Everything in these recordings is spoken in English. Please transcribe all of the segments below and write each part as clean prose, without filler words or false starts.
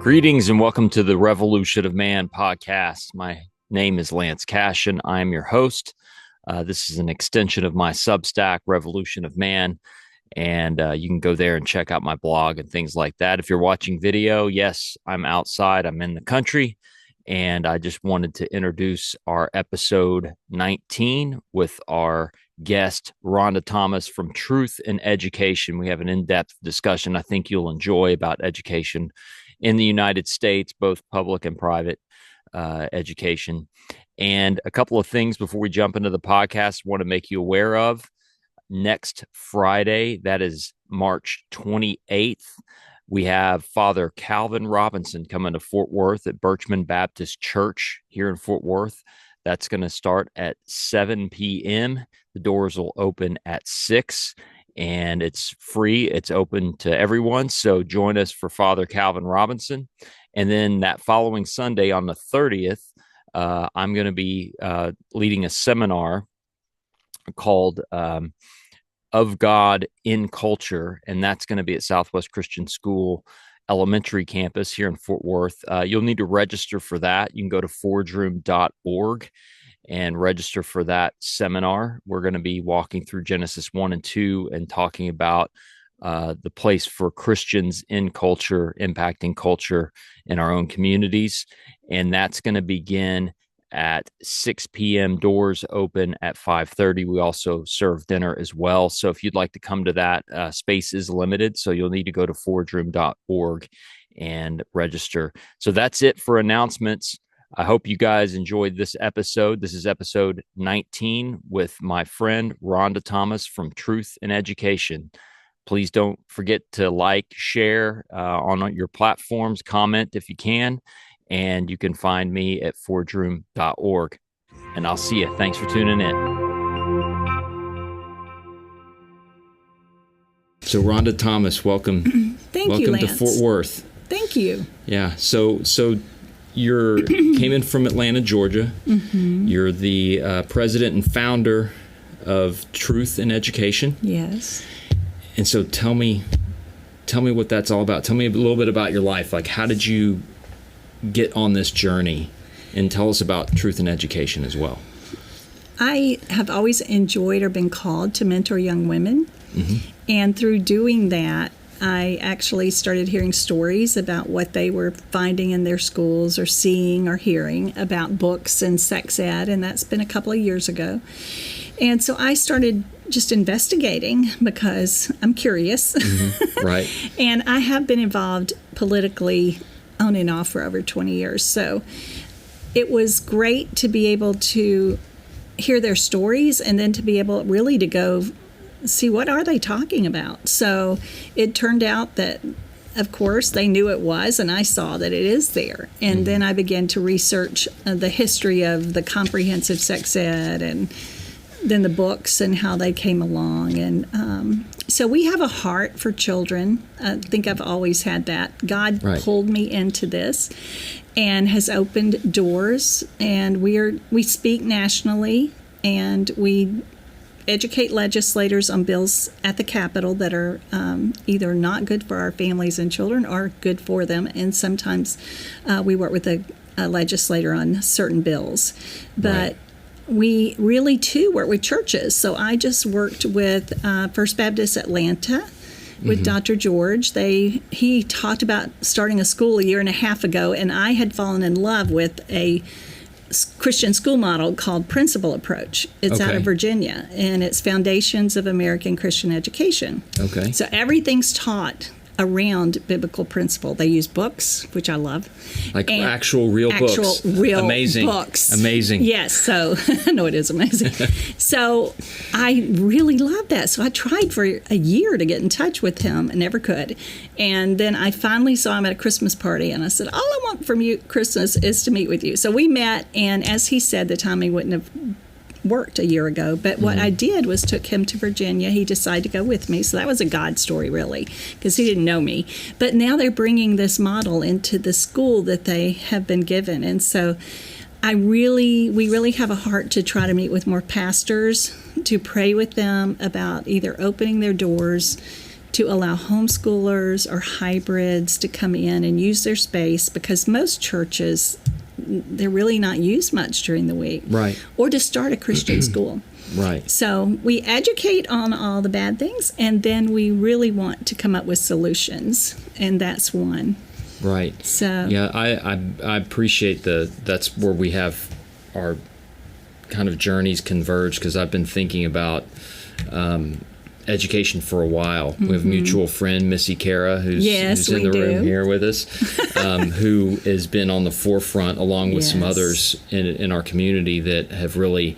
Greetings and welcome to the Revolution of Man podcast. My name is Lance Cashin. I'm your host. This is an extension of my Substack, Revolution of Man, and you can go there and check out my blog and things like that. If you're watching video, yes, I'm outside. I'm in the country, and I just wanted to introduce our episode 19 with our guest, Rhonda Thomas from Truth in Education. We have an in-depth discussion I think you'll enjoy about education in the United States, both public and private education. And a couple of things before we jump into the podcast, I want to make you aware of. Next Friday, that is March 28th, we have Father Calvin Robinson coming to Fort Worth at Birchman Baptist Church here in Fort Worth. That's going to start at 7 p.m. The doors will open at 6 and it's free. It's open to everyone. So join us for Father Calvin Robinson. And then that following Sunday on the 30th, I'm going to be leading a seminar called Of God in Culture. And that's going to be at Southwest Christian School Elementary Campus here in Fort Worth. You'll need to register for that. You can go to forgeroom.org and register for that seminar. We're going to be walking through Genesis 1 and 2 and talking about the place for Christians in culture, impacting culture in our own communities. And that's going to begin at 6 p.m. Doors open at 5:30. We also serve dinner as well. So if you'd like to come to that, space is limited. So you'll need to go to forgeroom.org and register. So that's it for announcements. I hope you guys enjoyed this episode. This is episode 19 with my friend Rhonda Thomas from Truth in Education. Please don't forget to like, share on your platforms, comment if you can, and you can find me at forgeroom.org. And I'll see you. Thanks for tuning in. So Rhonda Thomas, welcome. Thank you, Lance. Welcome to Fort Worth. Thank you. Yeah. So you came in from Atlanta, Georgia. Mm-hmm. You're the president and founder of Truth in Education. Yes. And so tell me what that's all about. Tell me a little bit about your life. Like, how did you get on this journey? And tell us about Truth in Education as well. I have always enjoyed or been called to mentor young women. Mm-hmm. And through doing that, I actually started hearing stories about what they were finding in their schools or seeing or hearing about books and sex ed, and that's been a couple of years ago. And so I started just investigating because I'm curious. Mm-hmm. Right. And I have been involved politically on and off for over 20 years. So it was great to be able to hear their stories and then to be able really to go see what are they talking about. So it turned out that, of course, they knew it was, and I saw that it is there. And then I began to research the history of the comprehensive sex ed and then the books and how they came along. And so we have a heart for children. I think I've always had that. God pulled me into this and has opened doors. And we speak nationally, and we educate legislators on bills at the Capitol that are either not good for our families and children or good for them. And sometimes we work with a legislator on certain bills. But we really, too, work with churches. So I just worked with First Baptist Atlanta with Dr. George. He talked about starting a school a year and a half ago, and I had fallen in love with a Christian school model called Principal Approach. It's out of Virginia, and it's Foundations of American Christian Education. Okay. So everything's taught around biblical principle. They use books, which I love. Like actual real books. Amazing books. Amazing. Yes. So, no, it is amazing. So I really love that. So I tried for a year to get in touch with him and never could. And then I finally saw him at a Christmas party, and I said, all I want from you, Christmas, is to meet with you. So we met, and as he said, the timing wouldn't have worked a year ago, but what I did was took him to Virginia. He decided to go with me, so that was a God story, really, because he didn't know me. But now they're bringing this model into the school that they have been given, and so we really have a heart to try to meet with more pastors, to pray with them about either opening their doors to allow homeschoolers or hybrids to come in and use their space, because most churches, they're really not used much during the week. Right. Or to start a Christian school. Right. So we educate on all the bad things, and then we really want to come up with solutions, and that's one. Right. So yeah, I appreciate that's where we have our kind of journeys converge, because I've been thinking about education for a while. We have a mutual friend, Missy Cara, who's in the room here with us, who has been on the forefront, along with some others in our community, that have really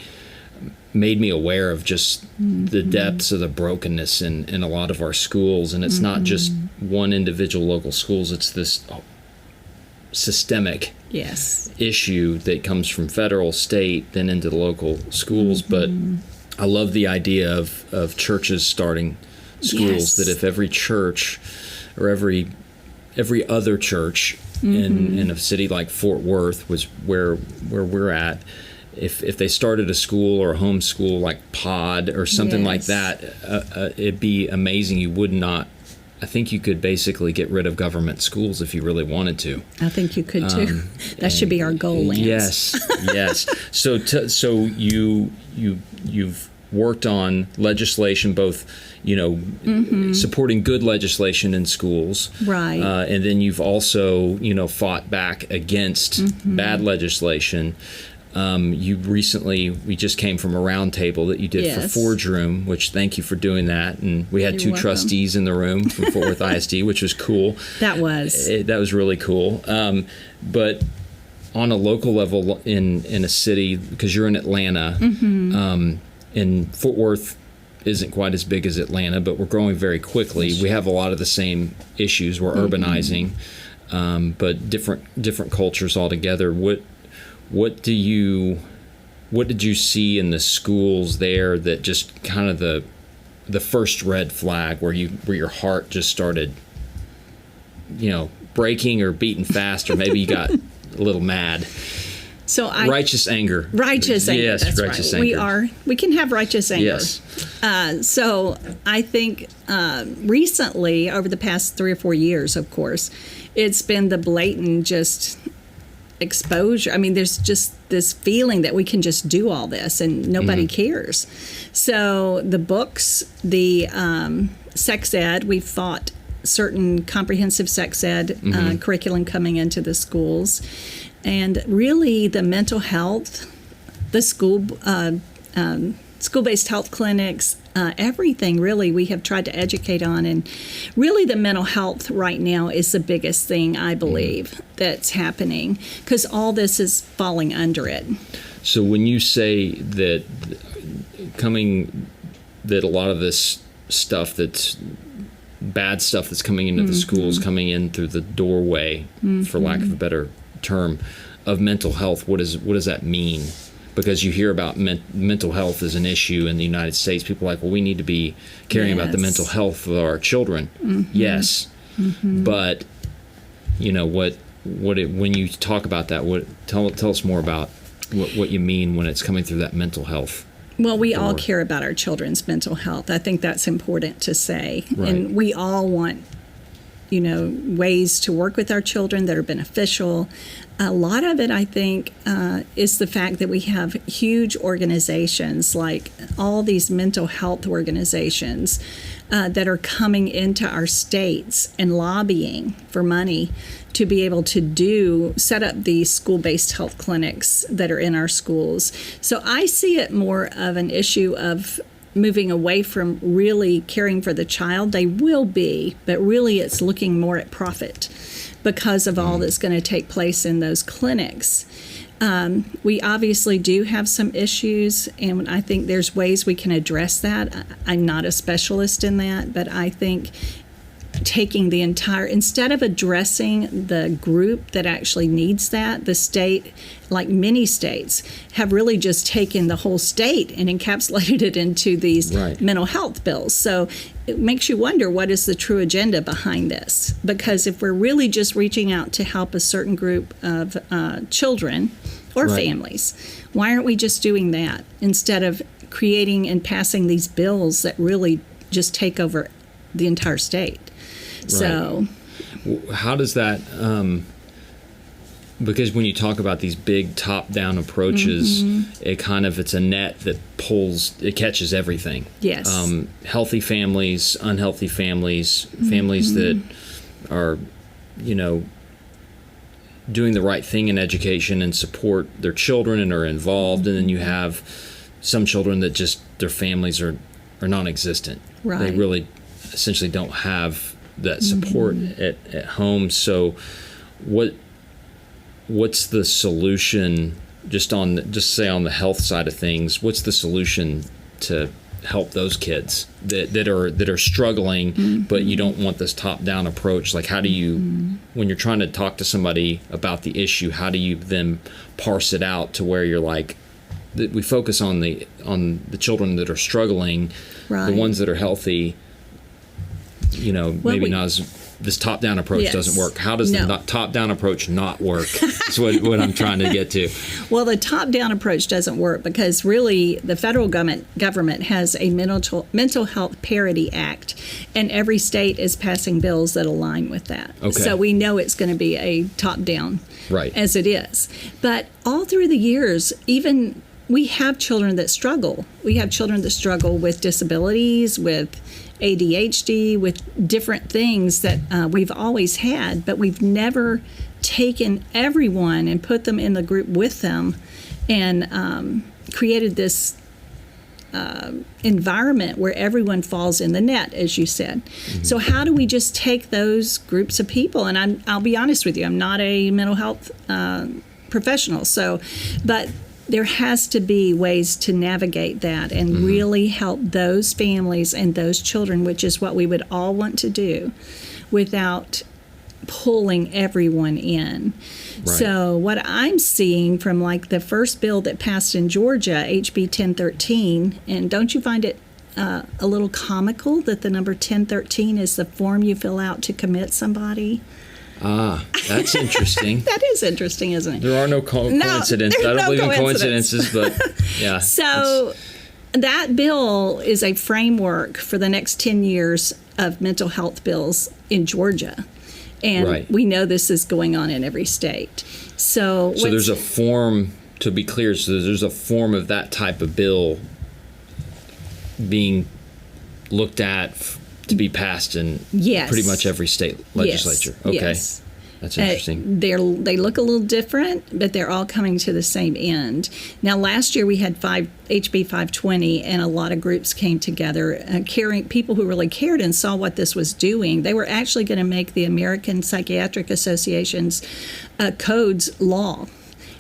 made me aware of just the depths of the brokenness in a lot of our schools. And it's not just one individual local schools, it's this systemic issue that comes from federal, state, then into the local schools. But I love the idea of churches starting schools, that if every church or every other church in a city like Fort Worth was where we're at, if they started a school or a homeschool like Pod or something like that, it'd be amazing. You would not. I think you could basically get rid of government schools if you really wanted to. I think you could too. That should be our goal, Lance. Yes. So you've worked on legislation, both supporting good legislation in schools, right? And then you've also fought back against bad legislation. We just came from a round table that you did for Forge Room, which thank you for doing that. And we had two trustees in the room from Fort Worth ISD, which was cool. That was really cool. But on a local level in a city, because you're in Atlanta, and Fort Worth isn't quite as big as Atlanta, but we're growing very quickly. We have a lot of the same issues. We're urbanizing, but different cultures altogether. What did you see in the schools there that just kind of the first red flag where your heart just started breaking or beating fast, or maybe you got a little mad? Righteous anger. Righteous anger. Yes, that's righteous right. anger. We can have righteous anger. Yes. So I think recently, over the past 3 or 4 years, of course, it's been the blatant just exposure. I mean, there's just this feeling that we can just do all this and nobody cares. So the books, the sex ed, we've fought certain comprehensive sex ed curriculum coming into the schools. And really the mental health, the school-based health clinics, everything really we have tried to educate on. And really the mental health right now is the biggest thing, I believe, that's happening, because all this is falling under it. So when you say that a lot of this stuff that's bad stuff that's coming into the schools, coming in through the doorway, for lack of a better term, of mental health, what does that mean? Because you hear about mental health as an issue in the United States. People are like, well, we need to be caring about the mental health of our children. Yes, but when you talk about that, tell us more about what you mean when it's coming through that mental health. Well, we all care about our children's mental health. I think that's important to say, and we all want ways to work with our children that are beneficial. A lot of it, I think, is the fact that we have huge organizations, like all these mental health organizations that are coming into our states and lobbying for money to be able to set up these school-based health clinics that are in our schools. So I see it more of an issue of moving away from really caring for the child. They will be, but really it's looking more at profit because of all that's going to take place in those clinics. We obviously do have some issues, and I think there's ways we can address that. I'm not a specialist in that, but I think taking the entire, instead of addressing the group that actually needs that, the state, like many states, have really just taken the whole state and encapsulated it into these mental health bills. So it makes you wonder, what is the true agenda behind this? Because if we're really just reaching out to help a certain group of children or families, why aren't we just doing that instead of creating and passing these bills that really just take over the entire state. So how does that, because when you talk about these big top-down approaches, it's a net that it catches everything. Yes. Healthy families, unhealthy families, families that are, doing the right thing in education and support their children and are involved. And then you have some children that just, their families are non-existent. Right. They really essentially don't have that support at home. So what's the solution, just say on the health side of things, what's the solution to help those kids that are struggling, but you don't want this top-down approach? Like, how do you, when you're trying to talk to somebody about the issue, how do you then parse it out to where you're like, we focus on the children that are struggling, the ones that are healthy, maybe not as, this top-down approach doesn't work. How does the top-down approach not work? That's what I'm trying to get to. Well, the top-down approach doesn't work because really the federal government has a mental health parity act, and every state is passing bills that align with that. Okay. So we know it's going to be a top-down, as it is. But all through the years, even we have children that struggle. We have children that struggle with disabilities, with ADHD, with different things that we've always had, but we've never taken everyone and put them in the group with them and created this environment where everyone falls in the net, as you said. So how do we just take those groups of people? And I'll be honest with you, I'm not a mental health professional, but there has to be ways to navigate that and really help those families and those children, which is what we would all want to do, without pulling everyone in. So what I'm seeing from like the first bill that passed in Georgia, HB 1013, and don't you find it a little comical that the number 1013 is the form you fill out to commit somebody? That's interesting. That is interesting, isn't it? There are no coincidences. I don't believe in coincidences, but yeah. So that bill is a framework for the next 10 years of mental health bills in Georgia. And we know this is going on in every state. So there's a form, to be clear, so there's a form of that type of bill being looked at to be passed in pretty much every state legislature. Okay. Yes. That's interesting. They look a little different, but they're all coming to the same end. Now, last year we had HB 520, and a lot of groups came together, people who really cared and saw what this was doing. They were actually going to make the American Psychiatric Association's codes law,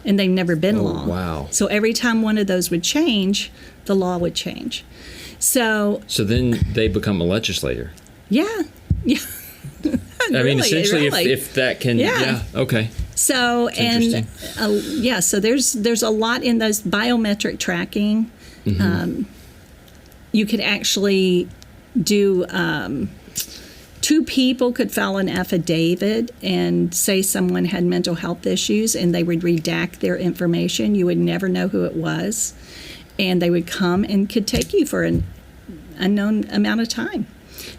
and they've never been law. Wow. So every time one of those would change, the law would change. So then they become a legislator. Yeah. I mean, essentially, if that can, okay. So so there's a lot in those biometric tracking. You could actually do. Two people could file an affidavit and say someone had mental health issues, and they would redact their information. You would never know who it was. And they would come and could take you for an unknown amount of time.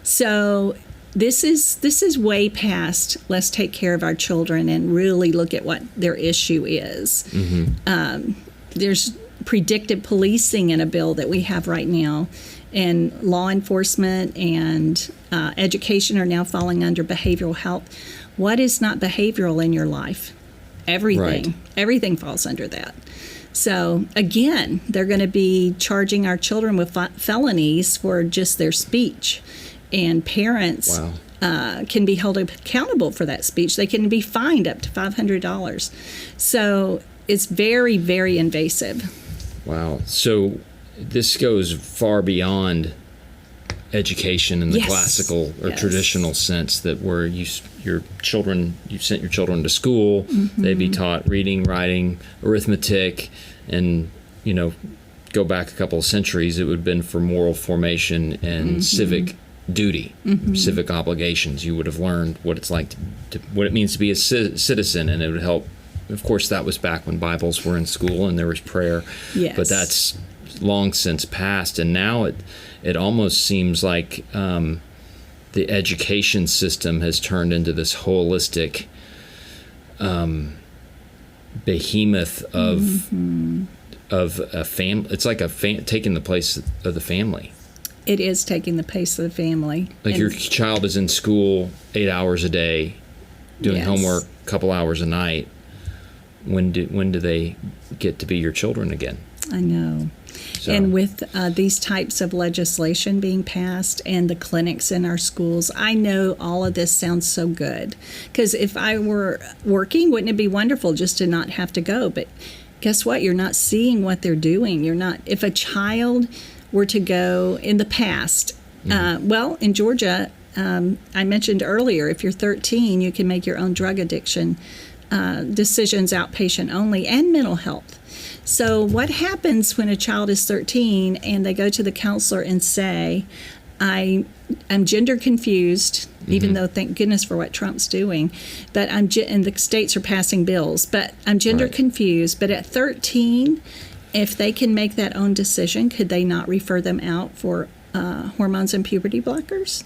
So this is way past let's take care of our children and really look at what their issue is. There's predictive policing in a bill that we have right now, and law enforcement and education are now falling under behavioral health. What is not behavioral in your life? Everything falls under that. So, again, they're going to be charging our children with felonies for just their speech. And parents can be held accountable for that speech. They can be fined up to $500. So, it's very, very invasive. Wow. So, this goes far beyond education in the classical or traditional sense, that where you sent your children to school, they'd be taught reading, writing, arithmetic, and go back a couple of centuries, it would have been for moral formation and civic duty, civic obligations. You would have learned what it's like what it means to be a citizen, and it would help. Of course, that was back when Bibles were in school and there was prayer, but that's long since passed, and now it almost seems like the education system has turned into this holistic behemoth of a family. It's like taking the place of the family. It is taking the place of the family. Like your child is in school 8 hours a day, doing homework a couple hours a night. When do they get to be your children again? I know. So. And with these types of legislation being passed and the clinics in our schools, I know all of this sounds so good. Because if I were working, wouldn't it be wonderful just to not have to go? But guess what? You're not seeing what they're doing. You're not. If a child were to go in the past, well, in Georgia, I mentioned earlier, if you're 13, you can make your own drug addiction decisions, outpatient only, and mental health. So what happens when a child is 13 and they go to the counselor and say, I'm gender confused, even though thank goodness for what Trump's doing, but and the states are passing bills, but I'm gender confused. But at 13, if they can make that own decision, could they not refer them out for hormones and puberty blockers?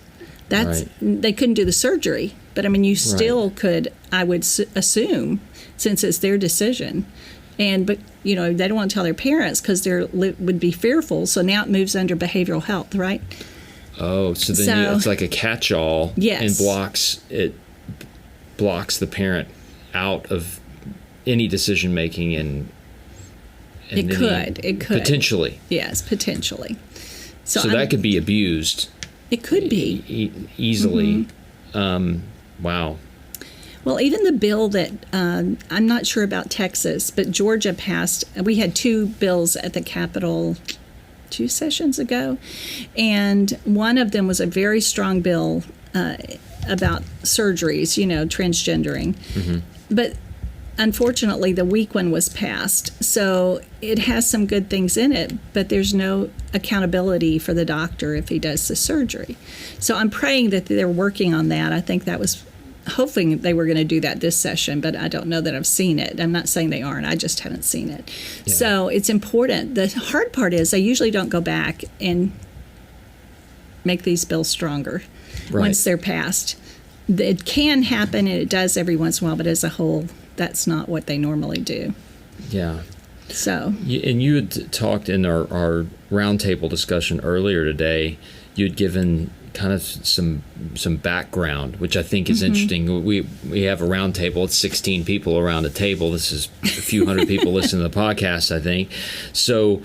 They couldn't do the surgery, but I mean, you still could, I would assume, since it's their decision. But they don't want to tell their parents because they would be fearful. So now it moves under behavioral health, right? Oh, so then it's like a catch-all, and blocks the parent out of any decision making, and it could potentially. Yes, potentially. So that could be abused. It could be easily. Wow. Well, even the bill that I'm not sure about Texas, but Georgia passed. We had two bills at the Capitol 2 sessions ago, and one of them was a very strong bill about surgeries, transgendering. But unfortunately, the weak one was passed. So it has some good things in it, but there's no accountability for the doctor if he does the surgery. So I'm praying that they're working on that. I think that was hoping they were going to do that this session, but I don't know that I've seen it. I'm not saying they aren't. I just haven't seen it. Yeah. So it's important. The hard part is they usually don't go back and make these bills stronger once they're passed. It can happen, and it does every once in a while, but as a whole, that's not what they normally do. Yeah. So. And you had talked in our roundtable discussion earlier today, you had given kind of some background, which I think is interesting. We have a round table. It's 16 people around a table. This is a few hundred people listening to the podcast, I think. So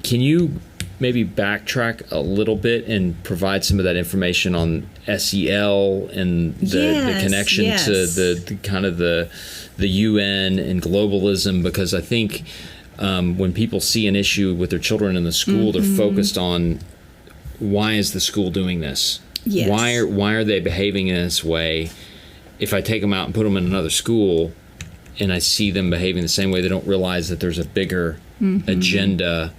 can you maybe backtrack a little bit and provide some of that information on SEL and the connection to the kind of the UN and globalism? Because I think when people see an issue with their children in the school, they're focused on, why is the school doing this? Yes. Why are they behaving in this way? If I take them out and put them in another school and I see them behaving the same way, they don't realize that there's a bigger agenda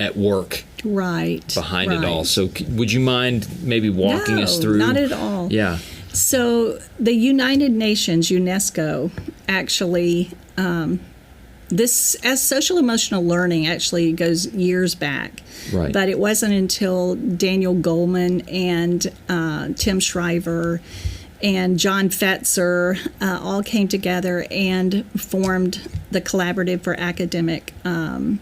at work behind it all. So would you mind maybe walking us through? Not at all. Yeah. So the United Nations, UNESCO, actually, this as social emotional learning actually goes years back. Right. But it wasn't until Daniel Goleman and Tim Shriver and John Fetzer all came together and formed the Collaborative for Academic. I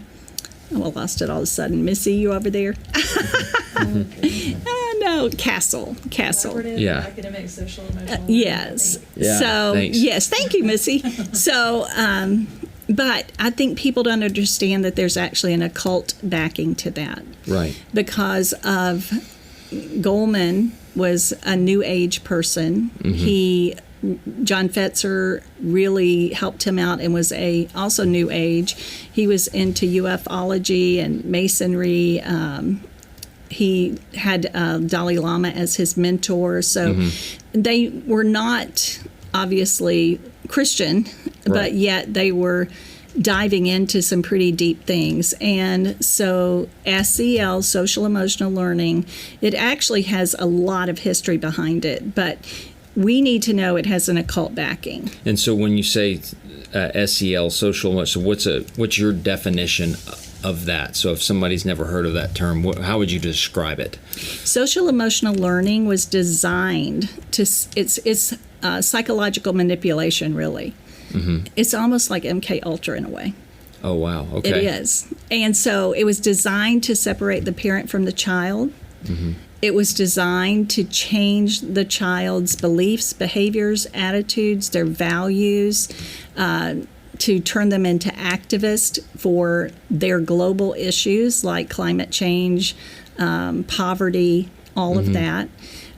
lost it all of a sudden. Missy, you over there? No, Castle. Yeah. Academic, social, emotional. Yes. Yeah, so thanks. Yes, thank you, Missy. So. But I think people don't understand that there's actually an occult backing to that. Right. Because of Goleman was a New Age person. John Fetzer really helped him out and was also New Age. He was into ufology and masonry. He had Dalai Lama as his mentor. So they were not obviously Christian, but yet they were diving into some pretty deep things. And so SEL, social emotional learning, it actually has a lot of history behind it, but we need to know it has an occult backing. And so when you say SEL, social emotional, what's your definition of that? So if somebody's never heard of that term, how would you describe it? Social emotional learning was designed to, it's psychological manipulation, really. Mm-hmm. It's almost like MK Ultra in a way. Oh, wow. Okay. It is. And so it was designed to separate the parent from the child. Mm-hmm. It was designed to change the child's beliefs, behaviors, attitudes, their values, to turn them into activists for their global issues like climate change, poverty, all of that.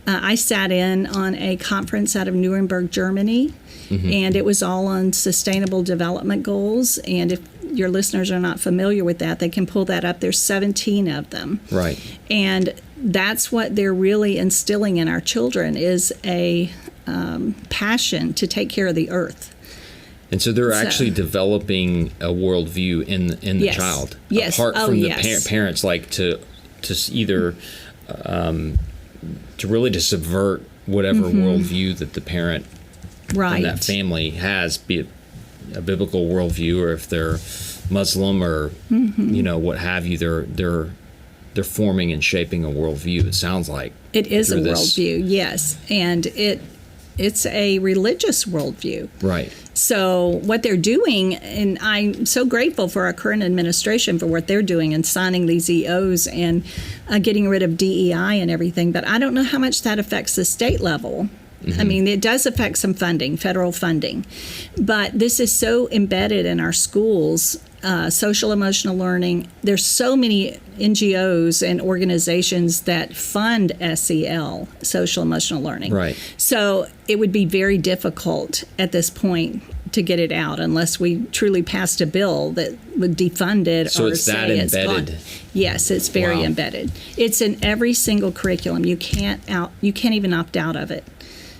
I sat in on a conference out of Nuremberg, Germany, and it was all on sustainable development goals. And if your listeners are not familiar with that, they can pull that up. There's 17 of them. Right. And that's what they're really instilling in our children is a passion to take care of the earth. And so they're actually developing a worldview in the child. Yes. Apart from the parents, like to either to really to subvert whatever worldview that the parent in that family has, be it a biblical worldview, or if they're Muslim or what have you, they're forming and shaping a worldview. It sounds like it is a worldview, yes, and it's a religious worldview, right? So what they're doing, and I'm so grateful for our current administration for what they're doing and signing these EOs and getting rid of DEI and everything. But I don't know how much that affects the state level. I mean, it does affect some funding, federal funding, but this is so embedded in our schools, social emotional learning. There's so many NGOs and organizations that fund SEL, social emotional learning. Right. So it would be very difficult at this point to get it out unless we truly passed a bill that would defund it so or it's say that embedded. It's gone. Yes, it's very embedded. It's in every single curriculum. You can't even opt out of it.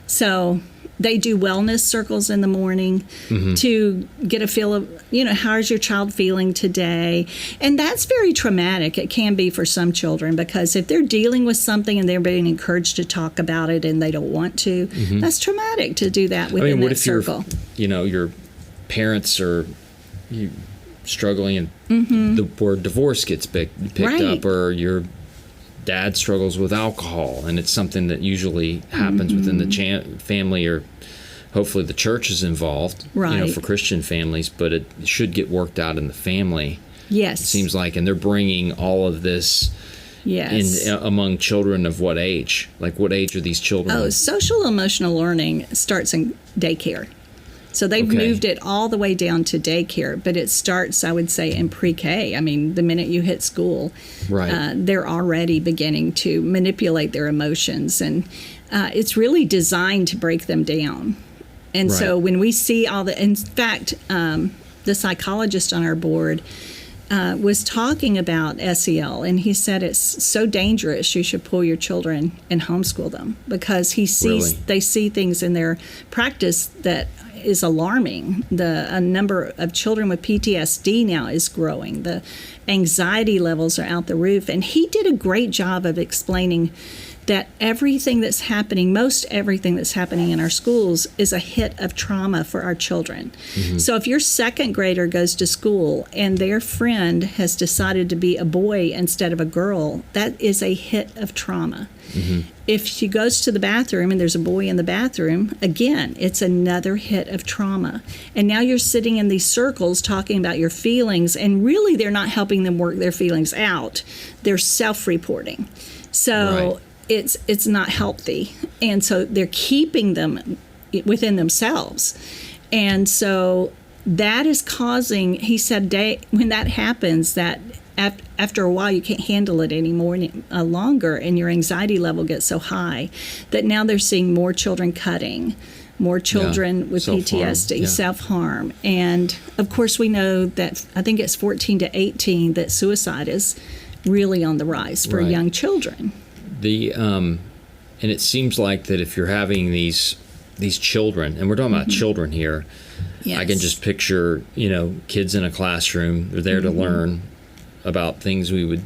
So they do wellness circles in the morning to get a feel of, how's your child feeling today? And that's very traumatic. It can be for some children, because if they're dealing with something and they're being encouraged to talk about it and they don't want to, that's traumatic to do that within that circle. Your parents are struggling and the word divorce gets picked up, or your dad struggles with alcohol, and it's something that usually happens within the family, or hopefully the church is involved, for Christian families, but it should get worked out in the family. Yes. It seems like, and they're bringing all of this among children of what age? Like, what age are these children? Oh, social emotional learning starts in daycare. So they've moved it all the way down to daycare, but it starts, I would say, in pre-K. I mean, the minute you hit school, they're already beginning to manipulate their emotions, and it's really designed to break them down. And so when we see in fact, the psychologist on our board was talking about SEL, and he said it's so dangerous you should pull your children and homeschool them, because they see things in their practice that is alarming. The number of children with PTSD now is growing. The anxiety levels are out the roof. And he did a great job of explaining that everything that's happening, most everything that's happening in our schools, is a hit of trauma for our children. So if your second grader goes to school and their friend has decided to be a boy instead of a girl, that is a hit of trauma. If she goes to the bathroom and there's a boy in the bathroom, again, it's another hit of trauma. And now you're sitting in these circles talking about your feelings, and really they're not helping them work their feelings out. They're self-reporting. So it's not healthy. And so they're keeping them within themselves. And so that is causing, he said, when that happens, that after a while you can't handle it anymore longer, and your anxiety level gets so high that now they're seeing more children cutting, more children with PTSD, self-harm. And of course we know that, I think it's 14 to 18, that suicide is really on the rise for young children. And it seems like that if you're having these children, and we're talking about children here, I can just picture, kids in a classroom. They're there to learn about things we would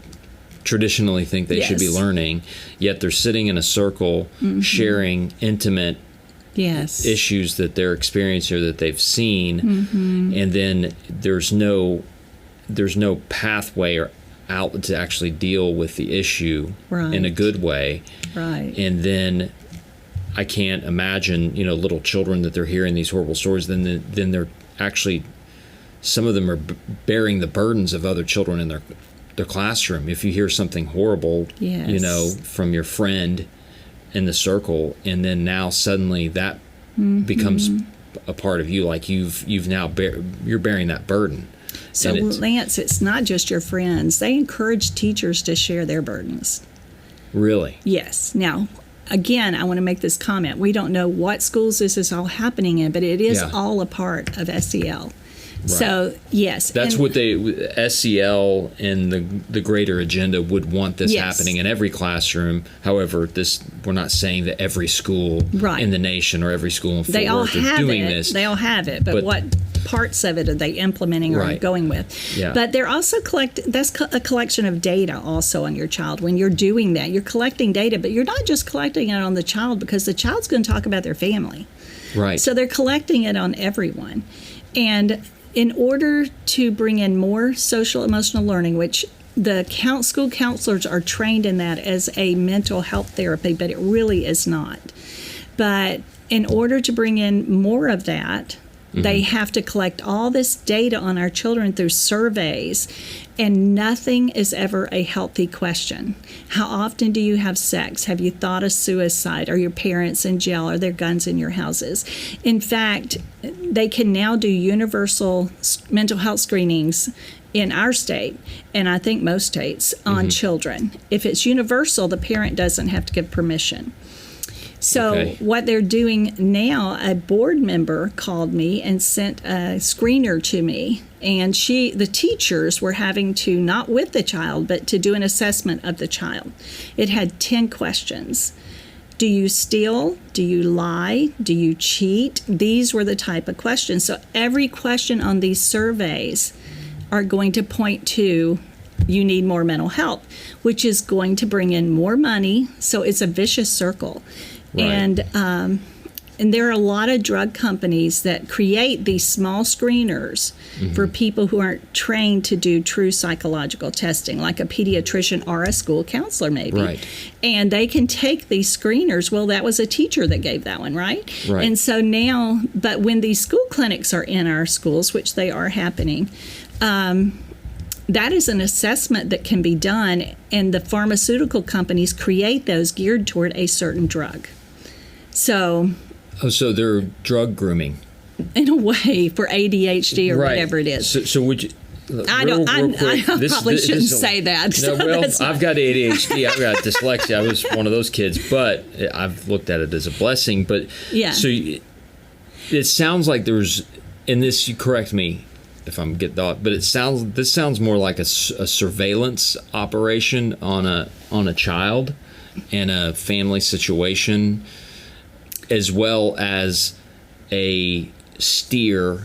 traditionally think they should be learning, yet they're sitting in a circle sharing intimate issues that they're experiencing or that they've seen, and then there's no there's no pathway or out to actually deal with the issue in a good way. Right. And then I can't imagine, little children that they're hearing these horrible stories. Then they're actually, some of them are bearing the burdens of other children in their classroom. If you hear something horrible, from your friend in the circle, and then now suddenly that becomes a part of you, like you've now you're bearing that burden. So Lance, it's not just your friends. They encourage teachers to share their burdens. Really? Yes. Now, again, I want to make this comment. We don't know what schools this is all happening in, but it is all a part of SEL. Right. So, yes. That's what SEL and the greater agenda would want this happening in every classroom. However, we're not saying that every school in the nation or every school in Fort Worth is doing this. They all have it, but what parts of it are they implementing or going with? Yeah. But they're also that's a collection of data also on your child. When you're doing that, you're collecting data, but you're not just collecting it on the child, because the child's going to talk about their family. Right. So they're collecting it on everyone. And in order to bring in more social emotional learning, which the school counselors are trained in that as a mental health therapy, but it really is not. But in order to bring in more of that, they have to collect all this data on our children through surveys, and nothing is ever a healthy question. How often do you have sex? Have you thought of suicide? Are your parents in jail? Are there guns in your houses? In fact, they can now do universal mental health screenings in our state, and I think most states, on children. If it's universal, the parent doesn't have to give permission. So what they're doing now, a board member called me and sent a screener to me, and the teachers were having to, not with the child, but to do an assessment of the child. It had 10 questions. Do you steal? Do you lie? Do you cheat? These were the type of questions. So every question on these surveys are going to point to, you need more mental health, which is going to bring in more money. So it's a vicious circle. Right. And there are a lot of drug companies that create these small screeners for people who aren't trained to do true psychological testing, like a pediatrician or a school counselor maybe. Right. And they can take these screeners. Well, that was a teacher that gave that one, right? And so now, but when these school clinics are in our schools, which they are happening, that is an assessment that can be done, and the pharmaceutical companies create those geared toward a certain drug. So they're drug grooming in a way for ADHD or whatever it is. So would you? I probably shouldn't say that. No, well, I've got ADHD. I've got dyslexia. I was one of those kids, but I've looked at it as a blessing. But so it sounds like there's, and this, you correct me if I'm getting off, but this sounds more like a surveillance operation on a child and a family situation, as well as an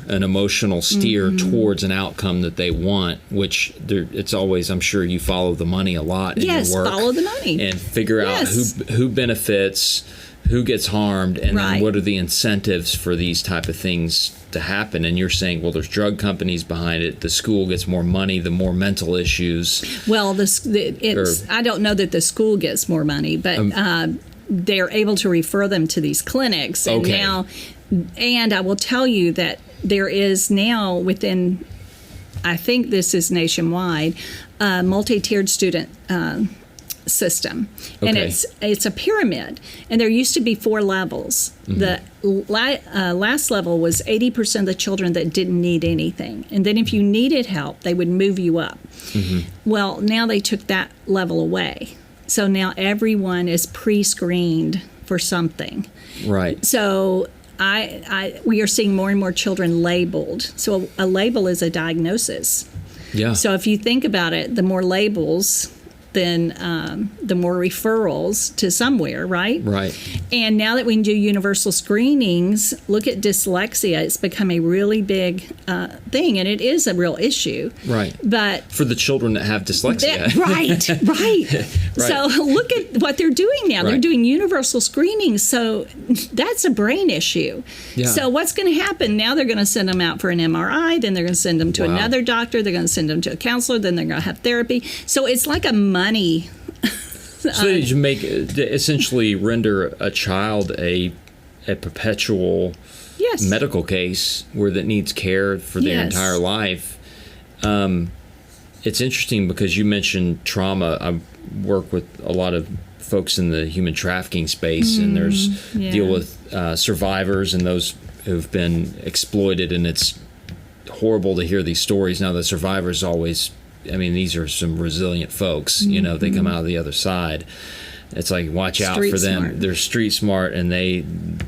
emotional steer towards an outcome that they want, which it's always, I'm sure you follow the money a lot in your work. Follow the money. And figure out who benefits, who gets harmed, and then what are the incentives for these type of things to happen. And you're saying, well, there's drug companies behind it. The school gets more money, the more mental issues. Well, I don't know that the school gets more money, but they're able to refer them to these clinics. And now, and I will tell you that there is now within, I think this is nationwide, a multi-tiered student system. And it's a pyramid. And there used to be 4 levels. The last level was 80% of the children that didn't need anything. And then if you needed help, they would move you up. Well, now they took that level away. So now everyone is pre-screened for something. Right. So we are seeing more and more children labeled. So a label is a diagnosis. Yeah. So if you think about it, the more labels, then the more referrals to somewhere, right? Right. And now that we can do universal screenings, look at dyslexia. It's become a really big thing, and it is a real issue. Right. But for the children that have dyslexia. Right. So look at what they're doing now. They're doing universal screenings, so that's a brain issue. Yeah. So what's going to happen? Now they're going to send them out for an MRI, then they're going to send them to another doctor, they're going to send them to a counselor, then they're going to have therapy. So it's like a money. So you make essentially render a child a perpetual medical case where that needs care for their entire life. It's interesting because you mentioned trauma. I work with a lot of folks in the human trafficking space, and there's deal with survivors and those who've been exploited, and it's horrible to hear these stories. Now the survivors always, I mean, these are some resilient folks, you know, they come out of the other side. It's like, watch out for them. Smart. They're street smart and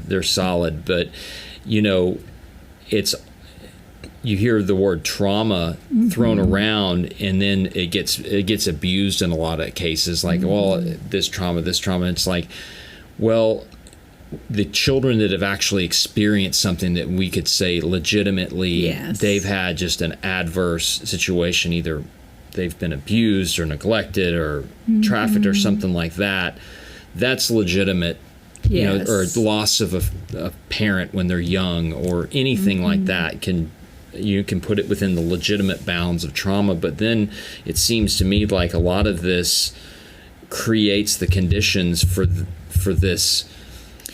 they're solid. But, you know, you hear the word trauma thrown around, and then it gets abused in a lot of cases. Like, well, this trauma. It's like, well, the children that have actually experienced something that we could say legitimately they've had just an adverse situation, either they've been abused or neglected or trafficked or something like that, that's legitimate. You know, or loss of a parent when they're young or anything like that you can put it within the legitimate bounds of trauma. But then it seems to me like a lot of this creates the conditions for these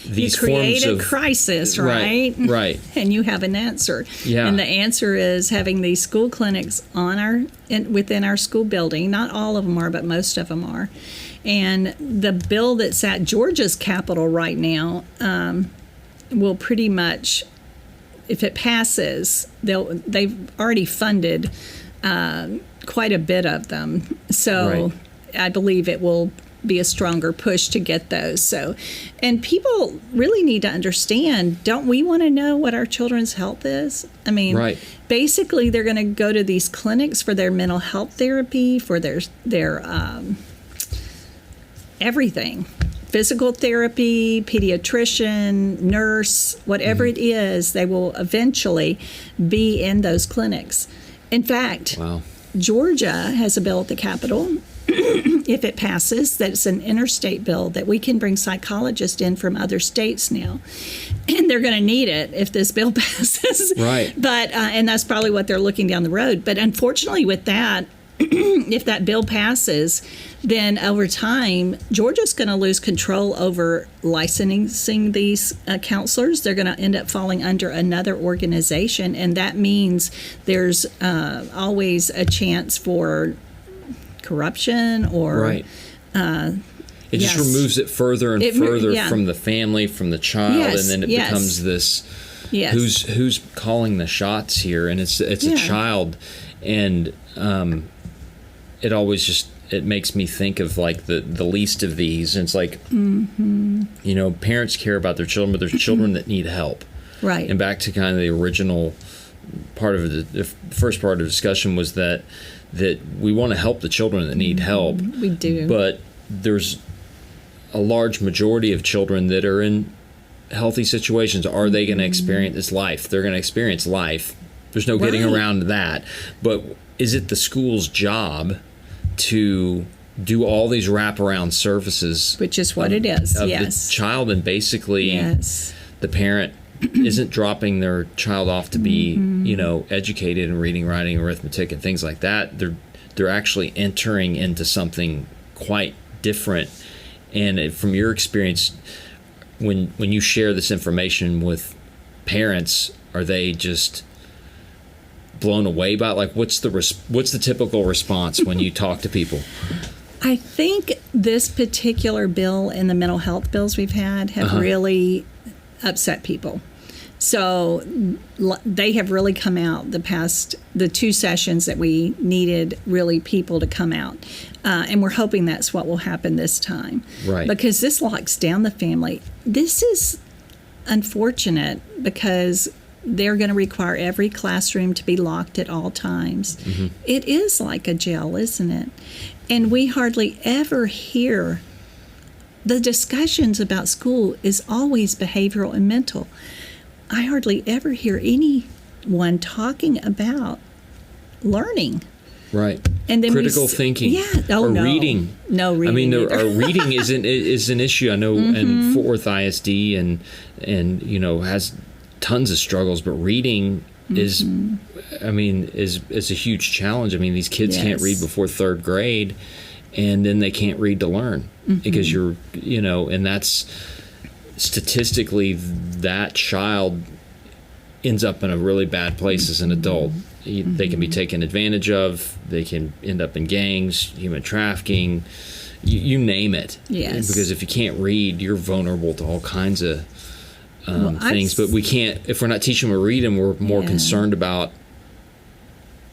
you create forms a crisis, right? Right. And you have an answer. Yeah. And the answer is having these school clinics within our school building. Not all of them are, but most of them are. And the bill that's at Georgia's Capitol right now will pretty much, if it passes, they've already funded quite a bit of them. So I believe it will be a stronger push to get those. So, and people really need to understand, don't we want to know what our children's health is? I mean, basically they're going to go to these clinics for their mental health therapy, for their everything. Physical therapy, pediatrician, nurse, whatever it is, they will eventually be in those clinics. In fact, Georgia has a bill at the Capitol, if it passes, that's an interstate bill that we can bring psychologists in from other states now. And they're going to need it if this bill passes. Right. But, and that's probably what they're looking down the road. But unfortunately with that, if that bill passes, then over time, Georgia's going to lose control over licensing these counselors. They're going to end up falling under another organization. And that means there's always a chance for corruption or it just removes it further and further from the family, from the child, and then it becomes this who's calling the shots here, and it's a child, and it always just it makes me think of like the least of these, and it's like you know, parents care about their children, but there's children that need help, and back to kind of the original part of the first part of the discussion was that we want to help the children that need help. We do. But there's a large majority of children that are in healthy situations. Are they going to experience this life? They're going to experience life. There's no getting around that. But is it the school's job to do all these wraparound services? Which is what it is, of the child, and basically the parent isn't dropping their child off to be, you know, educated in reading, writing, arithmetic, and things like that. They're actually entering into something quite different. And from your experience, when you share this information with parents, are they just blown away by it? Like, what's the typical response when you talk to people? I think this particular bill and the mental health bills we've had have really upset people. So they have really come out the two sessions that we needed really people to come out. And we're hoping that's what will happen this time. Right. Because this locks down the family. This is unfortunate because they're going to require every classroom to be locked at all times. It is like a jail, isn't it? And we hardly ever hear the discussions about school is always behavioral and mental. I hardly ever hear anyone talking about learning. Right. And then critical thinking. Yeah. Oh, or no. reading. No reading. I mean, either. reading is an issue. I know in Fort Worth ISD and has tons of struggles, but reading is a huge challenge. I mean, these kids can't read before third grade, and then they can't read to learn because and that's statistically that child ends up in a really bad place as an adult. They can be taken advantage of. They can end up in gangs, human trafficking, you name it. Yes. Because if you can't read, you're vulnerable to all kinds of things. But we can't, if we're not teaching them to read, and we're more concerned about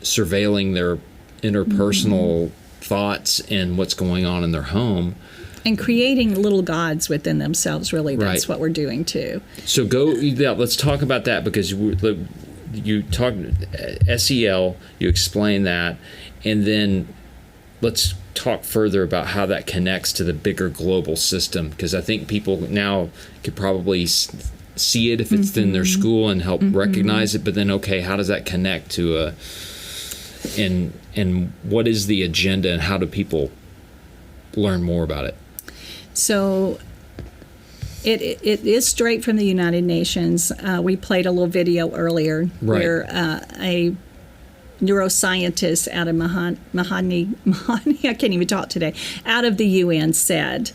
surveilling their interpersonal thoughts and what's going on in their home. And creating little gods within themselves, really, that's what we're doing too. So let's talk about that, because you talk SEL, you explain that, and then let's talk further about how that connects to the bigger global system, because I think people now could probably see it if it's in their school and help recognize it, but then how does that connect to and what is the agenda, and how do people learn more about it? So it is straight from the United Nations. We played a little video earlier where a neuroscientist out of Mahani, I can't even talk today, out of the UN said,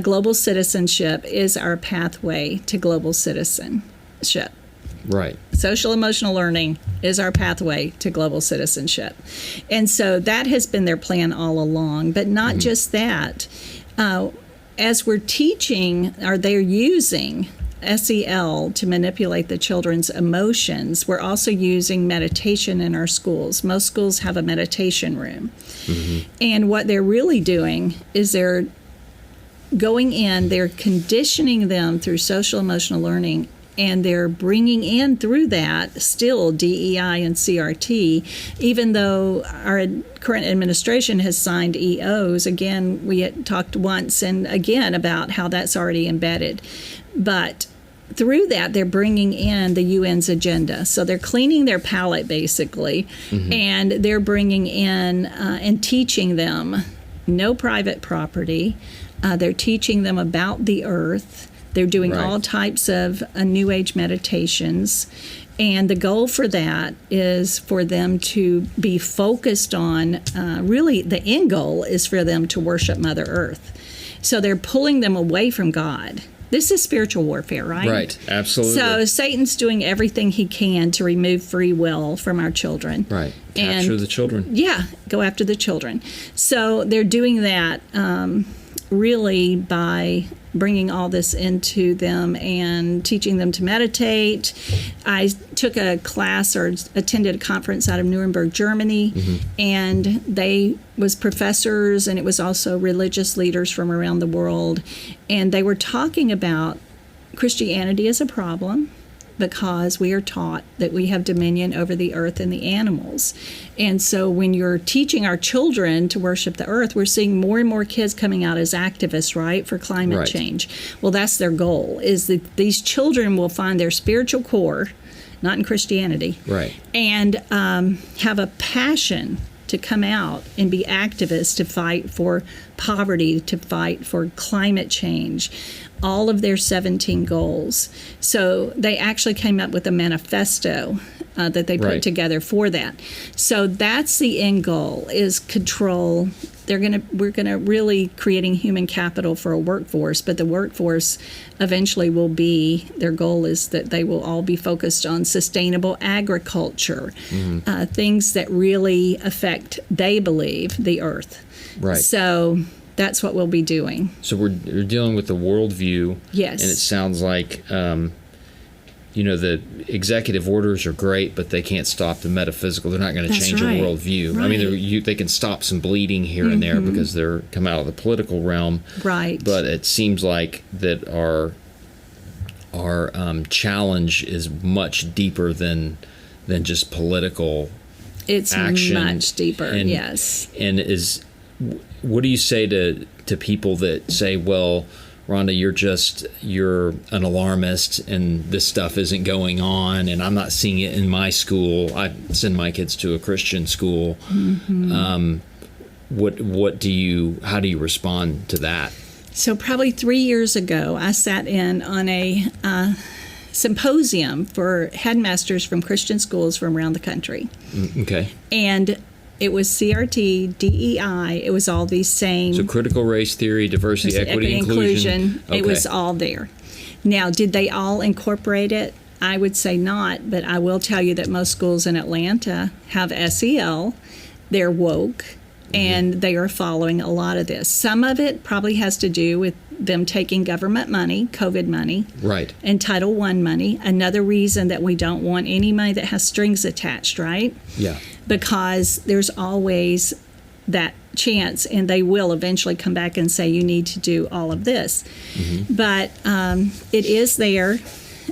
global citizenship is our pathway to global citizenship. Right. Social emotional learning is our pathway to global citizenship. And so that has been their plan all along. But not just that. As we're teaching, or they're using SEL to manipulate the children's emotions, we're also using meditation in our schools. Most schools have a meditation room. And what they're really doing is they're going in, they're conditioning them through social emotional learning, and they're bringing in through that still DEI and CRT, even though our current administration has signed EOs. Again, we had talked once and again about how that's already embedded. But through that, they're bringing in the UN's agenda. So they're cleaning their palate, basically, and they're bringing in and teaching them no private property. They're teaching them about the earth. They're doing all types of New Age meditations. And the goal for that is for them to be focused on, really the end goal is for them to worship Mother Earth. So they're pulling them away from God. This is spiritual warfare, right? Right, absolutely. So Satan's doing everything he can to remove free will from our children. Right, capture the children. Yeah, go after the children. So they're doing that really by bringing all this into them and teaching them to meditate. I took a class or attended a conference out of Nuremberg, Germany, and they was professors, and it was also religious leaders from around the world, and they were talking about Christianity as a problem because we are taught that we have dominion over the earth and the animals. And so when you're teaching our children to worship the earth, we're seeing more and more kids coming out as activists, right, for climate change. Well, that's their goal, is that these children will find their spiritual core, not in Christianity, and have a passion to come out and be activists, to fight for poverty, to fight for climate change, all of their 17 goals. So they actually came up with a manifesto that they put together for that. So that's the end goal, is control. We're gonna really creating human capital for a workforce, but the workforce eventually will be, their goal is that they will all be focused on sustainable agriculture, things that really affect, they believe, the earth. So that's what we'll be doing. So we're dealing with the worldview. Yes. And it sounds like, the executive orders are great, but they can't stop the metaphysical. They're not going to change your worldview. I mean, they can stop some bleeding here and there because they're come out of the political realm. But it seems like that challenge is much deeper than just political It's action. much deeper, yes. And what do you say to people that say, well, Rhonda, you're an alarmist and this stuff isn't going on and I'm not seeing it in my school. I send my kids to a Christian school. Mm-hmm. How do you respond to that? So probably 3 years ago, I sat in on a symposium for headmasters from Christian schools from around the country. Okay. And it was CRT, DEI. It was all these same. So critical race theory, diversity, equity, inclusion. Okay. It was all there. Now, did they all incorporate it? I would say not, but I will tell you that most schools in Atlanta have SEL. They're woke, and they are following a lot of this. Some of it probably has to do with them taking government money, COVID money, right, and Title I money. Another reason that we don't want any money that has strings attached, right? Yeah. Because there's always that chance, and they will eventually come back and say, you need to do all of this. Mm-hmm. But it is there.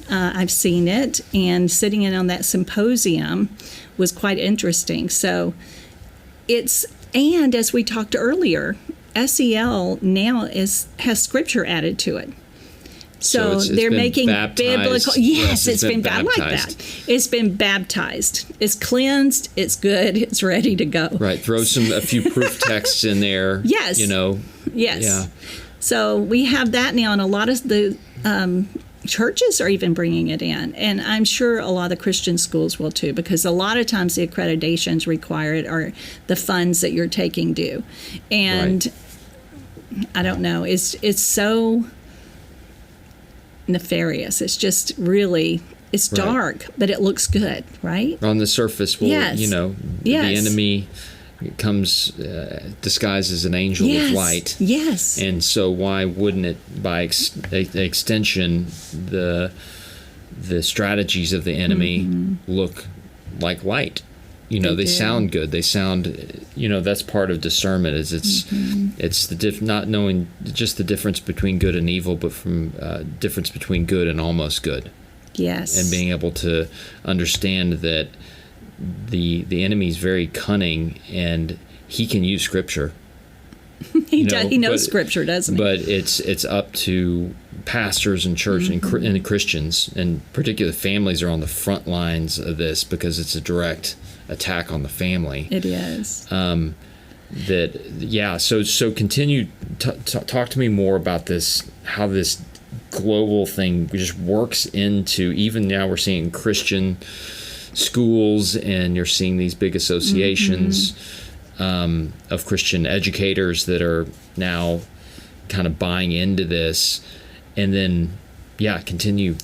I've seen it, and sitting in on that symposium was quite interesting. So and as we talked earlier, SEL now has scripture added to it. So they're making biblical. Yes, it's been baptized. I like that. It's been baptized. It's cleansed. It's good. It's ready to go. Right. Throw a few proof texts in there. Yes. Yes. Yeah. So we have that now, and a lot of the churches are even bringing it in, and I'm sure a lot of the Christian schools will too, because a lot of times the accreditations required are the funds that you're taking due, and right. I don't know. It's so nefarious. It's just really, it's dark, but it looks good, right? On the surface, well, yes. The enemy comes disguised as an angel of light. Yes. And so why wouldn't it, by extension, the strategies of the enemy look like light? They sound good. They sound, that's part of discernment. It's the not knowing just the difference between good and evil, but from difference between good and almost good. Yes. And being able to understand that the enemy is very cunning, and he can use scripture. He knows scripture, doesn't he? But it's up to pastors and church and Christians, and particularly families are on the front lines of this because it's a direct attack on the family. It is. So continue. Talk to me more about this. How this global thing just works into, even now we're seeing Christian schools, and you're seeing these big associations of Christian educators that are now kind of buying into this. And then, continue.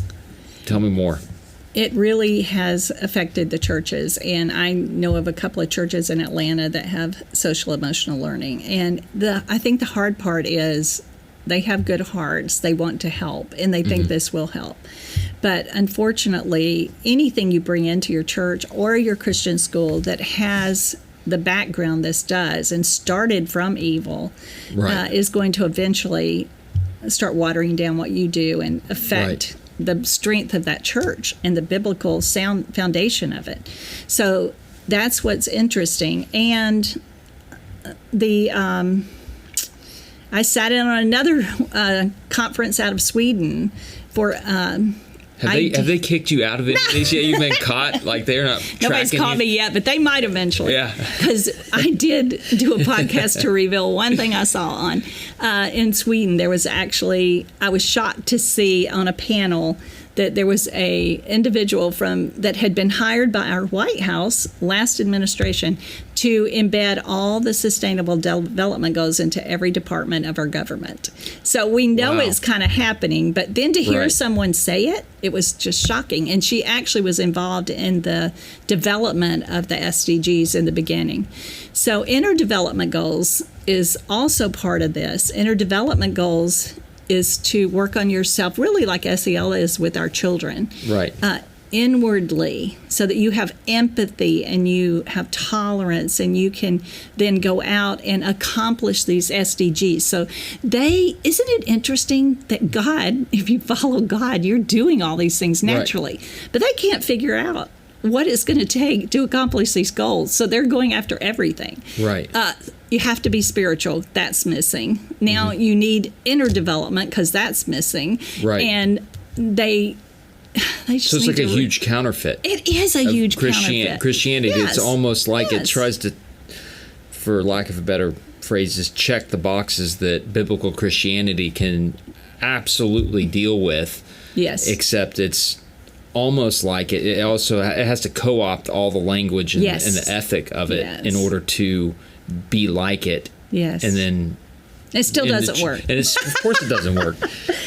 Tell me more. It really has affected the churches, and I know of a couple of churches in Atlanta that have social emotional learning. And I think the hard part is they have good hearts. They want to help, and they think this will help. But unfortunately, anything you bring into your church or your Christian school that has the background this does and started from evil is going to eventually start watering down what you do and affect the strength of that church and the biblical sound foundation of it. So that's what's interesting. And I sat in on another conference out of Sweden for. Have they kicked you out of it? No. You've been caught? Like they're not tracking you? Nobody's caught me yet, but they might eventually. Yeah. Because I did do a podcast to reveal one thing I saw on. In Sweden, there was actually, I was shocked to see on a panel that there was a individual that had been hired by our White House last administration to embed all the sustainable development goals into every department of our government. So we know it's kind of happening, but then to hear someone say it was just shocking. And she actually was involved in the development of the SDGs in the beginning. So interdevelopment goals is also part of this. Interdevelopment goals is to work on yourself, really like SEL is with our children. Right. inwardly so that you have empathy and you have tolerance and you can then go out and accomplish these SDGs. So isn't it interesting that God, if you follow God, you're doing all these things naturally, right. But they can't figure out what it's going to take to accomplish these goals. So they're going after everything. Right. You have to be spiritual. That's missing. Now you need inner development because that's missing. Right. And they just so it's like a huge counterfeit. It is a huge counterfeit. Christianity, yes. It's almost like it tries to, for lack of a better phrase, just check the boxes that biblical Christianity can absolutely deal with. Yes. Except it's almost like it has to co-opt all the language and, and the ethic of it in order to be like it. Yes. And then it still doesn't work. And of course it doesn't work.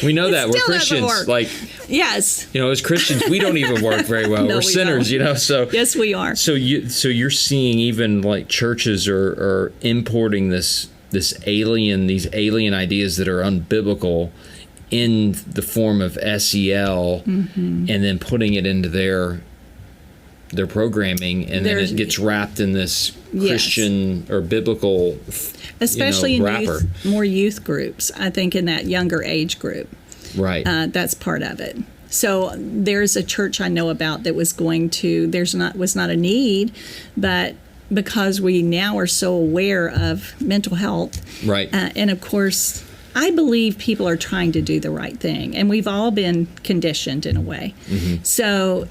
We know that. We're Christians. Like, yes. As Christians, we don't even work very well. No, we're sinners, So yes, we are. So you're seeing even like churches are importing these alien ideas that are unbiblical in the form of SEL, and then putting it into their programming, and then it gets wrapped in this Christian or biblical, especially in wrapper. more youth groups. I think in that younger age group, right? That's part of it. So there's a church I know about that was going to. Was not a need, but because we now are so aware of mental health, right? And of course, I believe people are trying to do the right thing, and we've all been conditioned in a way. So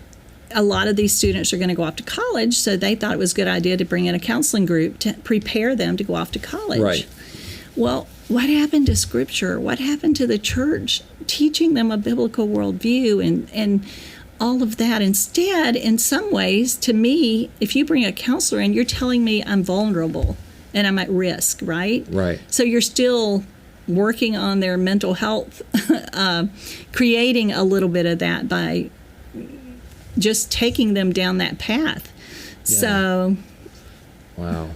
a lot of these students are going to go off to college, so they thought it was a good idea to bring in a counseling group to prepare them to go off to college. Right. Well, what happened to Scripture? What happened to the church teaching them a biblical worldview and all of that? Instead, in some ways, to me, if you bring a counselor in, you're telling me I'm vulnerable and I'm at risk, right? Right. So you're still working on their mental health, creating a little bit of that by just taking them down that path. Yeah. So, wow,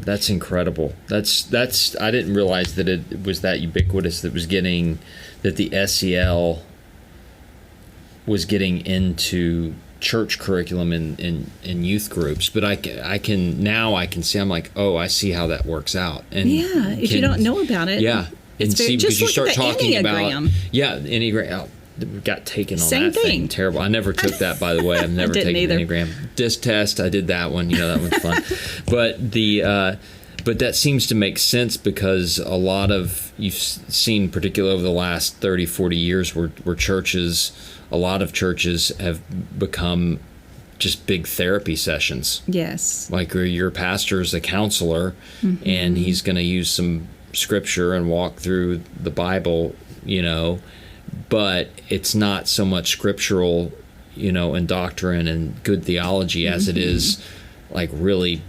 that's incredible. That's I didn't realize that it was that ubiquitous. That the SEL was getting into church curriculum in youth groups. But I can see. I'm like, oh, I see how that works out. And if you don't know about it, and see, because you start talking Enneagram. about Enneagram. We got taken on Same that thing. Terrible. I never took that, by the way. I've never taken either. Enneagram disc test. I did that one. That one's fun. But that seems to make sense because a lot of you've seen, particularly over the last 30, 40 years, where a lot of churches have become just big therapy sessions. Yes. Like your pastor's a counselor, and he's going to use some scripture and walk through the Bible, but it's not so much scriptural, and doctrine and good theology as it is like really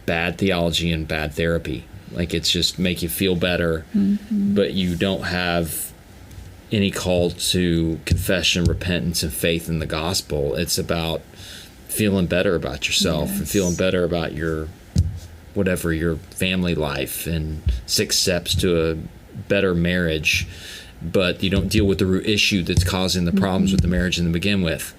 bad theology and bad therapy. Like it's just make you feel better, but you don't have any call to confession, repentance, and faith in the gospel. It's about feeling better about yourself and feeling better about your family life and 6 steps to a better marriage. But you don't deal with the root issue that's causing the problems with the marriage to begin with.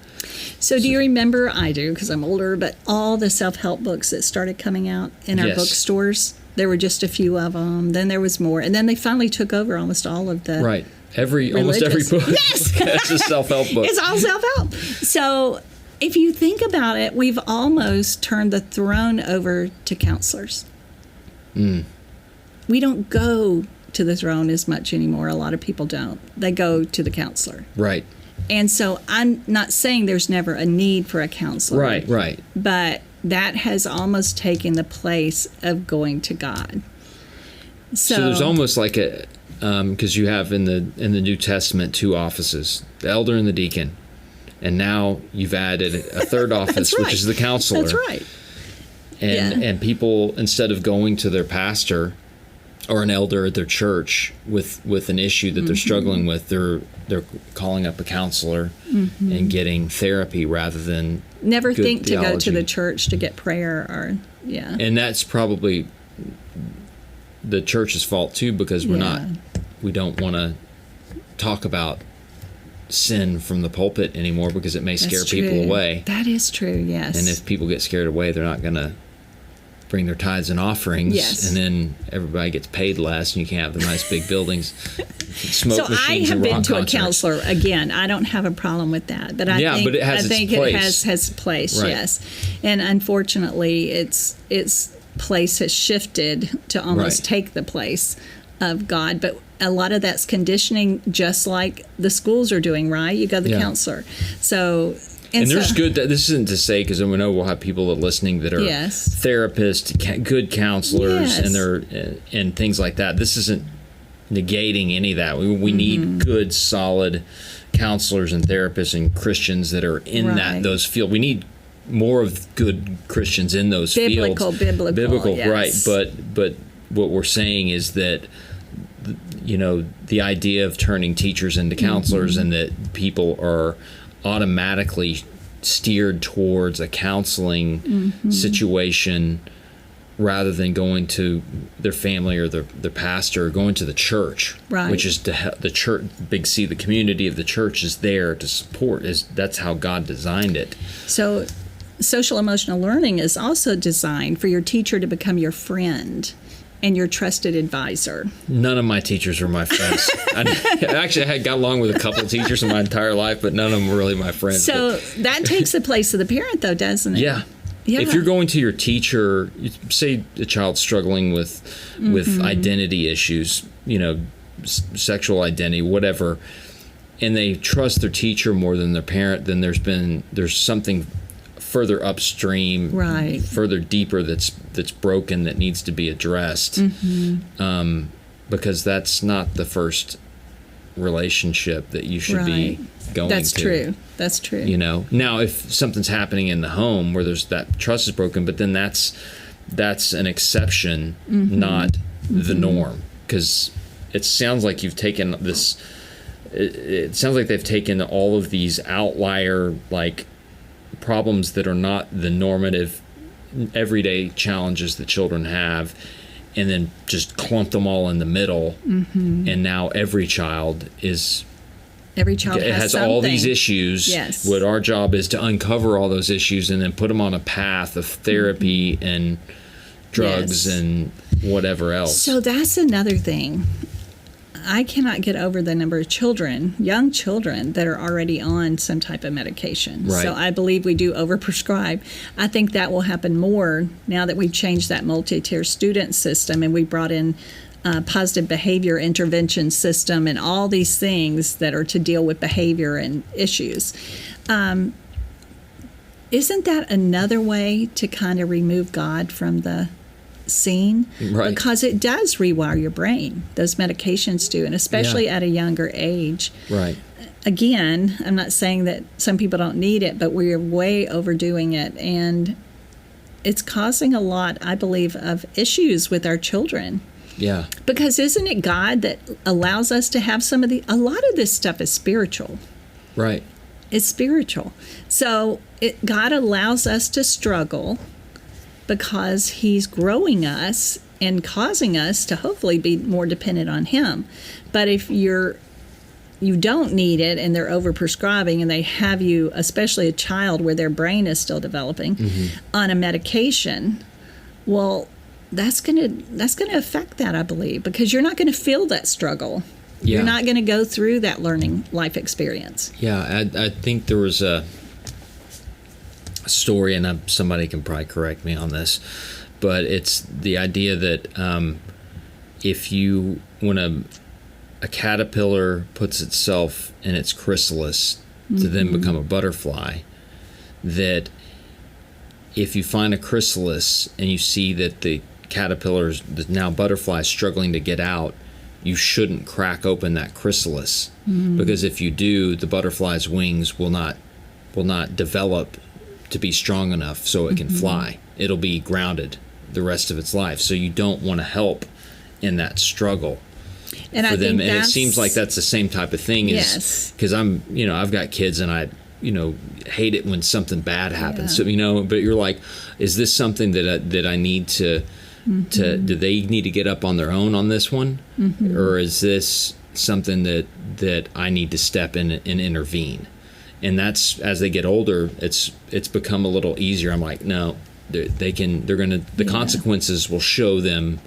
So do you remember, I do because I'm older, but all the self-help books that started coming out in our bookstores? There were just a few of them. Then there was more. And then they finally took over almost all of the Right. Almost every book. Yes! It's a self-help book. It's all self-help. So if you think about it, we've almost turned the throne over to counselors. We don't go to the throne as much anymore. A lot of people don't. They go to the counselor. Right. And so I'm not saying there's never a need for a counselor. Right. But that has almost taken the place of going to God. So there's almost like a because you have in the New Testament 2 offices, the elder and the deacon, and now you've added a third office, which is the counselor. That's right. And people, instead of going to their pastor or an elder at their church with an issue that they're struggling with, they're calling up a counselor and getting therapy rather than never good think theology. To go to the church to get prayer or And that's probably the church's fault too, because we don't want to talk about sin from the pulpit anymore because it may scare people away. That is true, yes. And if people get scared away, they're not going to bring their tithes and offerings. Yes. And then everybody gets paid less, and you can't have the nice big buildings. Smoke so machines I have been to concerts. a counselor. Again, I don't have a problem with that. But I think, but it has its place. It has place, Right. yes. And unfortunately, its place has shifted to almost Right. take the place of God. But a lot of that's conditioning, just like the schools are doing, right? You go to the counselor. So... And there's good. This isn't to say, because I know we'll have people that are listening that are therapists, good counselors, and things like that. This isn't negating any of that. We need good, solid counselors and therapists and Christians that are in those fields. We need more of good Christians in those fields. Biblical, yes. right? But what we're saying is that, the idea of turning teachers into counselors and that people are automatically steered towards a counseling situation rather than going to their family or their pastor, or going to the church, which is the church. Big C, the community of the church is there to support. That's how God designed it. So, social emotional learning is also designed for your teacher to become your friend and your trusted advisor. None of my teachers were my friends. I got along with a couple of teachers in my entire life, but none of them were really my friends. So that takes the place of the parent, though, doesn't it? Yeah. If you're going to your teacher, say a child's struggling with identity issues, sexual identity, whatever, and they trust their teacher more than their parent, then there's something further upstream, further deeper that's broken, that needs to be addressed, because that's not the first relationship that you should be going to. That's true. Now if something's happening in the home where there's that trust is broken, but then that's an exception, not the norm, because it sounds like you've taken this. It sounds like they've taken all of these outlier problems that are not the normative everyday challenges that children have, and then just clump them all in the middle, and now every child has all these issues. Yes. What our job is to uncover all those issues and then put them on a path of therapy and drugs and whatever else. So that's another thing. I cannot get over the number of children, young children, that are already on some type of medication. Right. So I believe we do overprescribe. I think that will happen more now that we've changed that multi-tier student system and we brought in positive behavior intervention system and all these things that are to deal with behavior and issues. Isn't that another way to kind of remove God from the scene? Right. Because it does rewire your brain. Those medications do, and especially at a younger age. Right. Again, I'm not saying that some people don't need it, but we're way overdoing it, and it's causing a lot, I believe, of issues with our children. Yeah. Because isn't it God that allows us to have a lot of this stuff is spiritual. Right. It's spiritual. So God allows us to struggle because he's growing us and causing us to hopefully be more dependent on him. But if you don't need it and they're overprescribing and they have you, especially a child where their brain is still developing, on a medication, well, that's going to affect that, I believe, because you're not going to feel that struggle. Yeah. You're not going to go through that learning life experience. Yeah, I think there was a story, and somebody can probably correct me on this, but it's the idea that when a caterpillar puts itself in its chrysalis to then become a butterfly, that if you find a chrysalis and you see that the caterpillars, the now butterfly, struggling to get out, you shouldn't crack open that chrysalis, because if you do, the butterfly's wings will not develop to be strong enough so it can fly. It'll be grounded the rest of its life. So you don't want to help in that struggle for them. And it seems like that's the same type of thing. Because I've got kids, and I hate it when something bad happens. So but you're like, is this something that I need to do they need to get up on their own on this one, or is this something that I need to step in and intervene. And that's, as they get older, it's become a little easier. I'm like, no, the consequences will show them.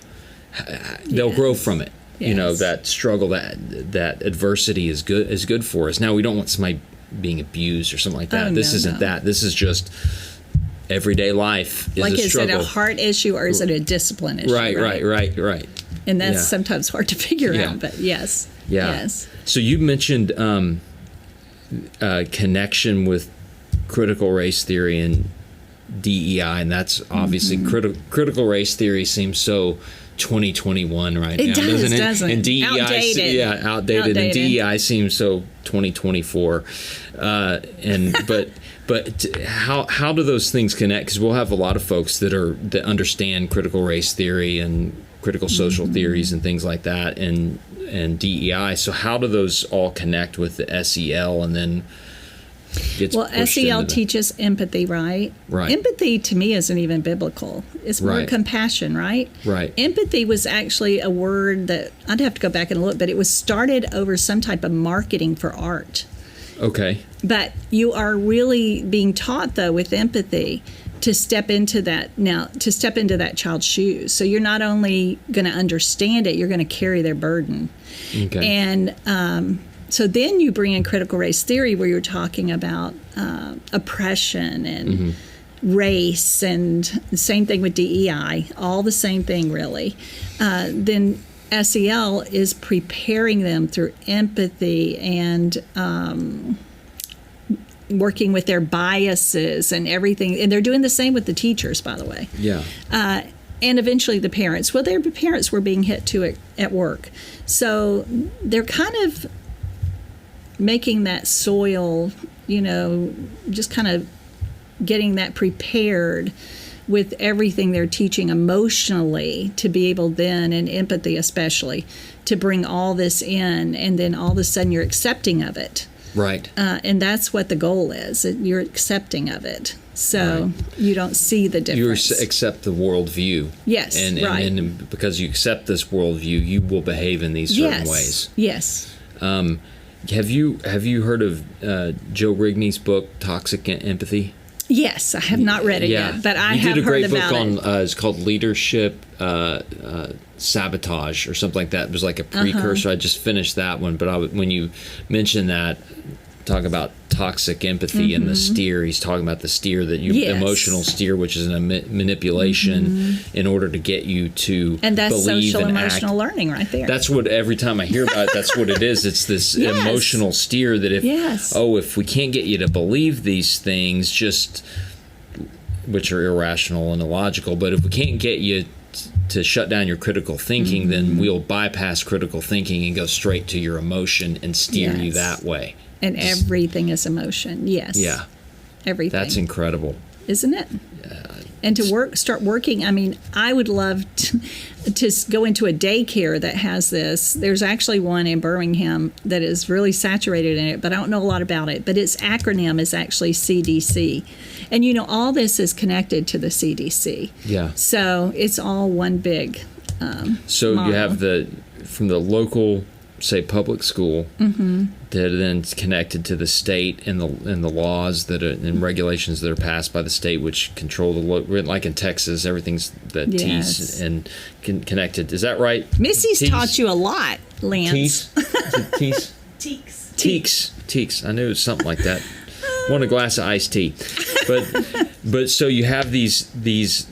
They'll grow from it. Yes. That struggle, that adversity is good for us. Now, we don't want somebody being abused or something like that. This isn't that. This is just everyday life is like, a struggle. Is it a heart issue or is it a discipline issue? Right. And that's sometimes hard to figure out, but yes. Yeah. Yes. So you mentioned connection with critical race theory and DEI, and that's obviously critical race theory seems so 2021 right now, doesn't it? And DEI, outdated. And DEI seems so 2024. But how do those things connect? Because we'll have a lot of folks that understand critical race theory and critical social theories and things like that, and DEI. So how do those all connect with the SEL and then gets pushed SEL teaches empathy, right? Right. Empathy to me isn't even biblical. It's more compassion, right? Right. Empathy was actually a word that I'd have to go back and look, but it was started over some type of marketing for art. Okay. But you are really being taught, though, with empathy to step into that child's shoes. So you're not only going to understand it, you're going to carry their burden. Okay. And so then you bring in critical race theory, where you're talking about oppression and race, and the same thing with DEI, all the same thing, really. Then SEL is preparing them through empathy and working with their biases and everything. And they're doing the same with the teachers, by the way. Yeah. And eventually the parents. Well, their parents were being hit too at work. So they're kind of making that soil, just kind of getting that prepared with everything they're teaching emotionally to be able then, and empathy especially, to bring all this in, and then all of a sudden you're accepting of it. Right. And that's what the goal is. You're accepting of it. So you don't see the difference. You accept the worldview. Yes, and because you accept this worldview, you will behave in these certain ways. Yes. Have you heard of Joe Rigney's book, Toxic Empathy? Yes, I have not read it yet, but I have heard about it. He did a great book on, it's called Leadership Sabotage or something like that. It was like a precursor. I just finished that one, but when you mentioned that, talk about toxic empathy and the steer, he's talking about the steer, emotional steer, which is a manipulation in order to get you to and that's believe social and emotional act. Learning right there. That's what, every time I hear about it, that's what it is. It's this emotional steer that if we can't get you to believe these things, which are irrational and illogical, but if we can't get you to shut down your critical thinking, then we'll bypass critical thinking and go straight to your emotion and steer you that way. And everything is emotion. Yes. Yeah. Everything. That's incredible. Isn't it? And to start working. I mean, I would love to go into a daycare that has this. There's actually one in Birmingham that is really saturated in it, but I don't know a lot about it. But its acronym is actually CDC. And, all this is connected to the CDC. Yeah. So it's all one big So you have from the local, say, public school that are then connected to the state and the laws and regulations that are passed by the state, which control like in Texas, everything's the T's and connected. Is that right? Missy's taught you a lot, Lance. Tees? Teeks. I knew it was something like that. Want a glass of iced tea. But so you have these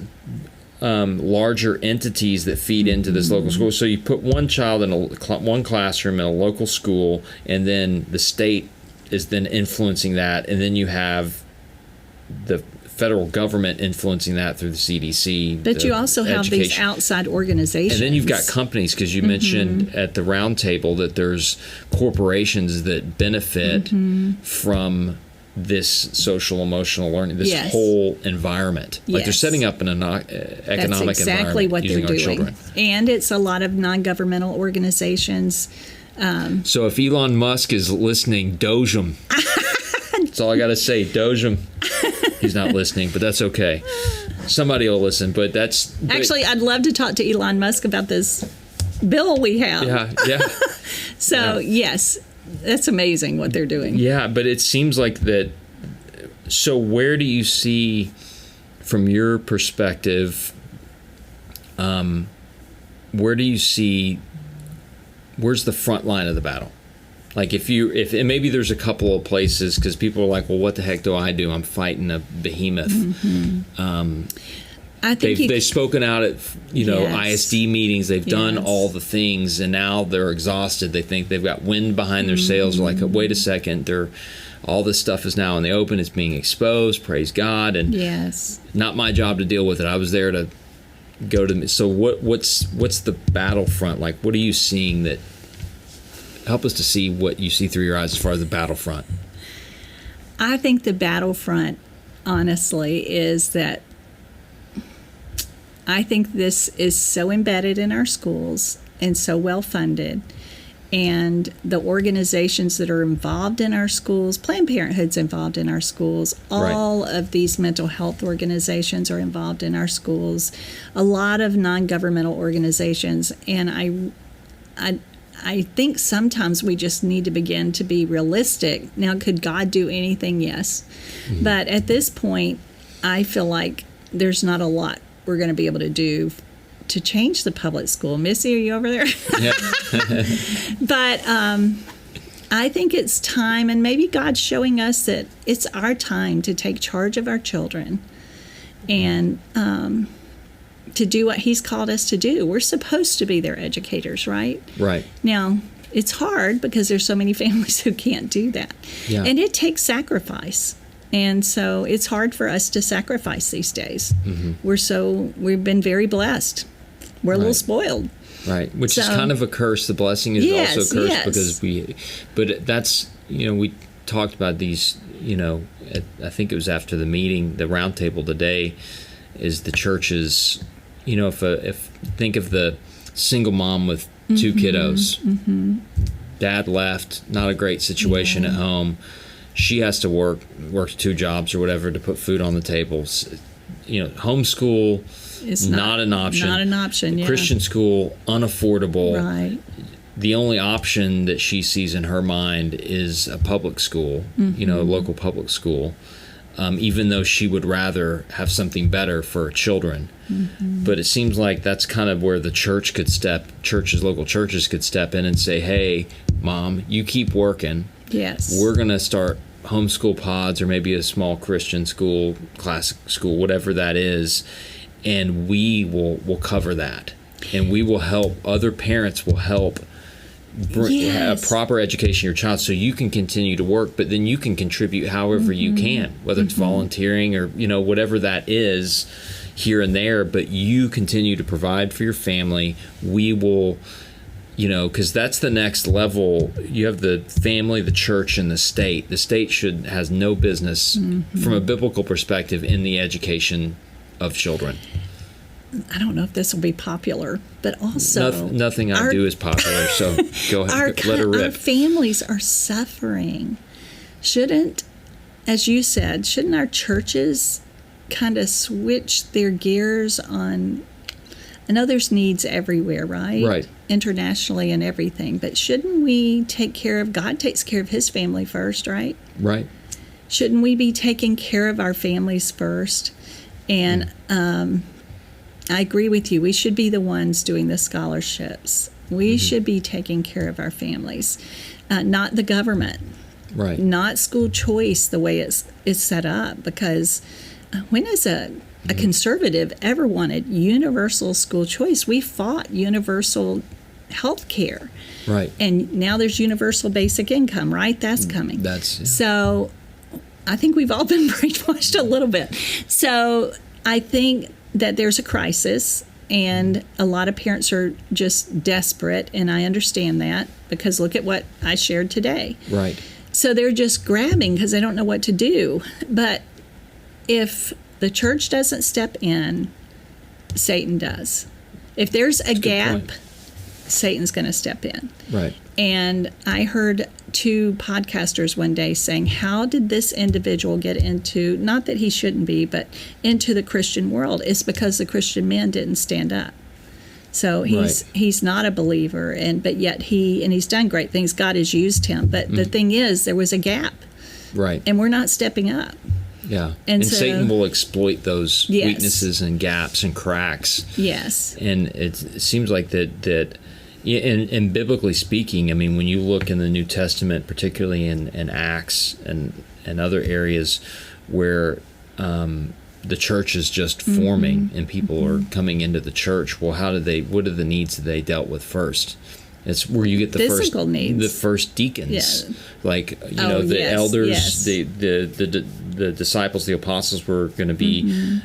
larger entities that feed into this local school. So you put one child in one classroom in a local school, and then the state is then influencing that, and then you have the federal government influencing that through the CDC. But you also have these outside organizations. And then you've got companies, because you mentioned at the round table that there's corporations that benefit from this social emotional learning, this whole environment. Like they're setting up an economic That's exactly environment what using they're our doing. children. And it's a lot of non-governmental organizations. So if Elon Musk is listening, doge him. That's all I got to say. Doge him. He's not listening, but that's okay. Somebody will listen, but Actually, I'd love to talk to Elon Musk about this bill we have. Yeah. So, yes, that's amazing what they're doing. Yeah, but it seems like that. So where do you see, from your perspective, where do you see, where's the front line of the battle? Like if and maybe there's a couple of places, because people are like, well, what the heck do? I'm fighting a behemoth. I think they've spoken out at ISD meetings. They've done all the things, and now they're exhausted. They think they've got wind behind their sails. They're like, wait a second, all this stuff is now in the open. It's being exposed. Praise God. And not my job to deal with it. I was there to go to. So what's the battlefront like? What are you seeing that? Help us to see what you see through your eyes as far as the battlefront. I think the battlefront, honestly, is that I think this is so embedded in our schools and so well funded. And the organizations that are involved in our schools, Planned Parenthood's involved in our schools, all of these mental health organizations are involved in our schools, a lot of non-governmental organizations. And I think sometimes we just need to begin to be realistic. Now, could God do anything? Yes. But at this point, I feel like there's not a lot we're going to be able to do to change the public school. Missy, are you over there? Yeah. But I think it's time, and maybe God's showing us that it's our time to take charge of our children and to do what He's called us to do. We're supposed to be their educators, right? Right. Now, it's hard because there's so many families who can't do that. Yeah. And it takes sacrifice. And so it's hard for us to sacrifice these days. We've been very blessed. We're a little spoiled. Right. Which is kind of a curse. The blessing is also a curse because but that's, we talked about these, I think it was after the meeting, the roundtable today, is the churches, if think of the single mom with two kiddos, dad left, not a great situation at home. She has to work 2 jobs or whatever to put food on the table. Homeschool is not an option. Not an option, yeah. Christian school, unaffordable. Right. The only option that she sees in her mind is a public school, a local public school, even though she would rather have something better for her children. But it seems like that's kind of where the church could local churches could step in and say, hey, Mom, you keep working. Yes. We're going to start homeschool pods or maybe a small Christian school, classic school, whatever that is, and we will cover that. And we will help, other parents will help have a proper education of your child so you can continue to work, but then you can contribute however you can, whether it's volunteering or, whatever that is here and there, but you continue to provide for your family. We will... because that's the next level. You have the family, the church, and the state. The state has no business, from a biblical perspective, in the education of children. I don't know if this will be popular, but also... Nothing I do is popular, so go ahead, let her rip. Our families are suffering. As you said, shouldn't our churches kind of switch their gears on... I know there's needs everywhere, right? Right. Internationally and everything, but shouldn't we take care of... God takes care of His family first, right? Right. Shouldn't we be taking care of our families first? And I agree with you. We should be the ones doing the scholarships. We should be taking care of our families, not the government. Right. Not school choice the way it's set up, because when has a conservative ever wanted universal school choice? We fought universal health care. Right. And now there's universal basic income, right? That's coming. So I think we've all been brainwashed a little bit. So I think that there's a crisis, and a lot of parents are just desperate, and I understand that, because look at what I shared today. Right. So they're just grabbing because they don't know what to do. But if the church doesn't step in, Satan does. If there's a gap, Satan's going to step in. Right. And I heard 2 podcasters one day saying, how did this individual get into, not that he shouldn't be, but into the Christian world? It's because the Christian men didn't stand up. So he's not a believer, but yet he's done great things. God has used him. But the thing is, there was a gap. Right. And we're not stepping up. Yeah. And so, Satan will exploit those weaknesses and gaps and cracks. Yes. And it seems like that and biblically speaking, I mean, when you look in the New Testament, particularly in Acts and other areas where the church is just forming and people are coming into the church, well, what are the needs that they dealt with first? It's where you get the physical needs. The first deacons, like the elders, the disciples, the apostles were going to be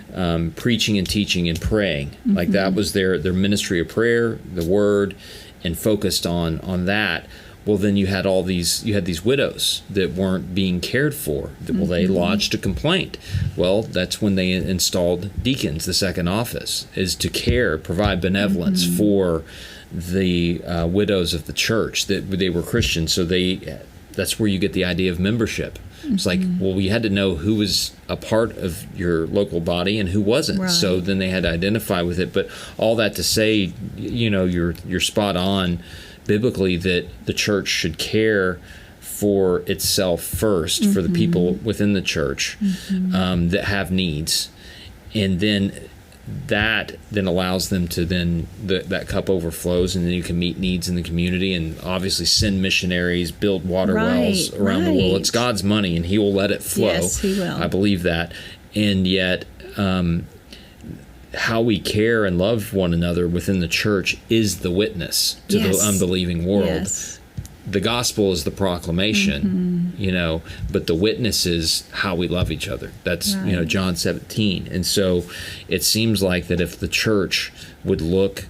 preaching and teaching and praying. Like that was their ministry of prayer, the word, and focused on that. Well, then you had these widows that weren't being cared for. Well, they lodged a complaint. Well, that's when they installed deacons. The second office is to provide benevolence for the widows of the church, that they were Christians. So that's where you get the idea of membership. It's like, well, you had to know who was a part of your local body and who wasn't. Right. So then they had to identify with it. But all that to say, you're spot on biblically that the church should care for itself first, for the people within the church that have needs, and then that then allows them to that cup overflows, and then you can meet needs in the community, and obviously send missionaries, build water wells around the world. It's God's money, and He will let it flow. Yes, He will. I believe that. And yet how we care and love one another within the church is the witness to the unbelieving world. Yes. The gospel is the proclamation, but the witness is how we love each other. That's, John 17. And so it seems like that if the church would look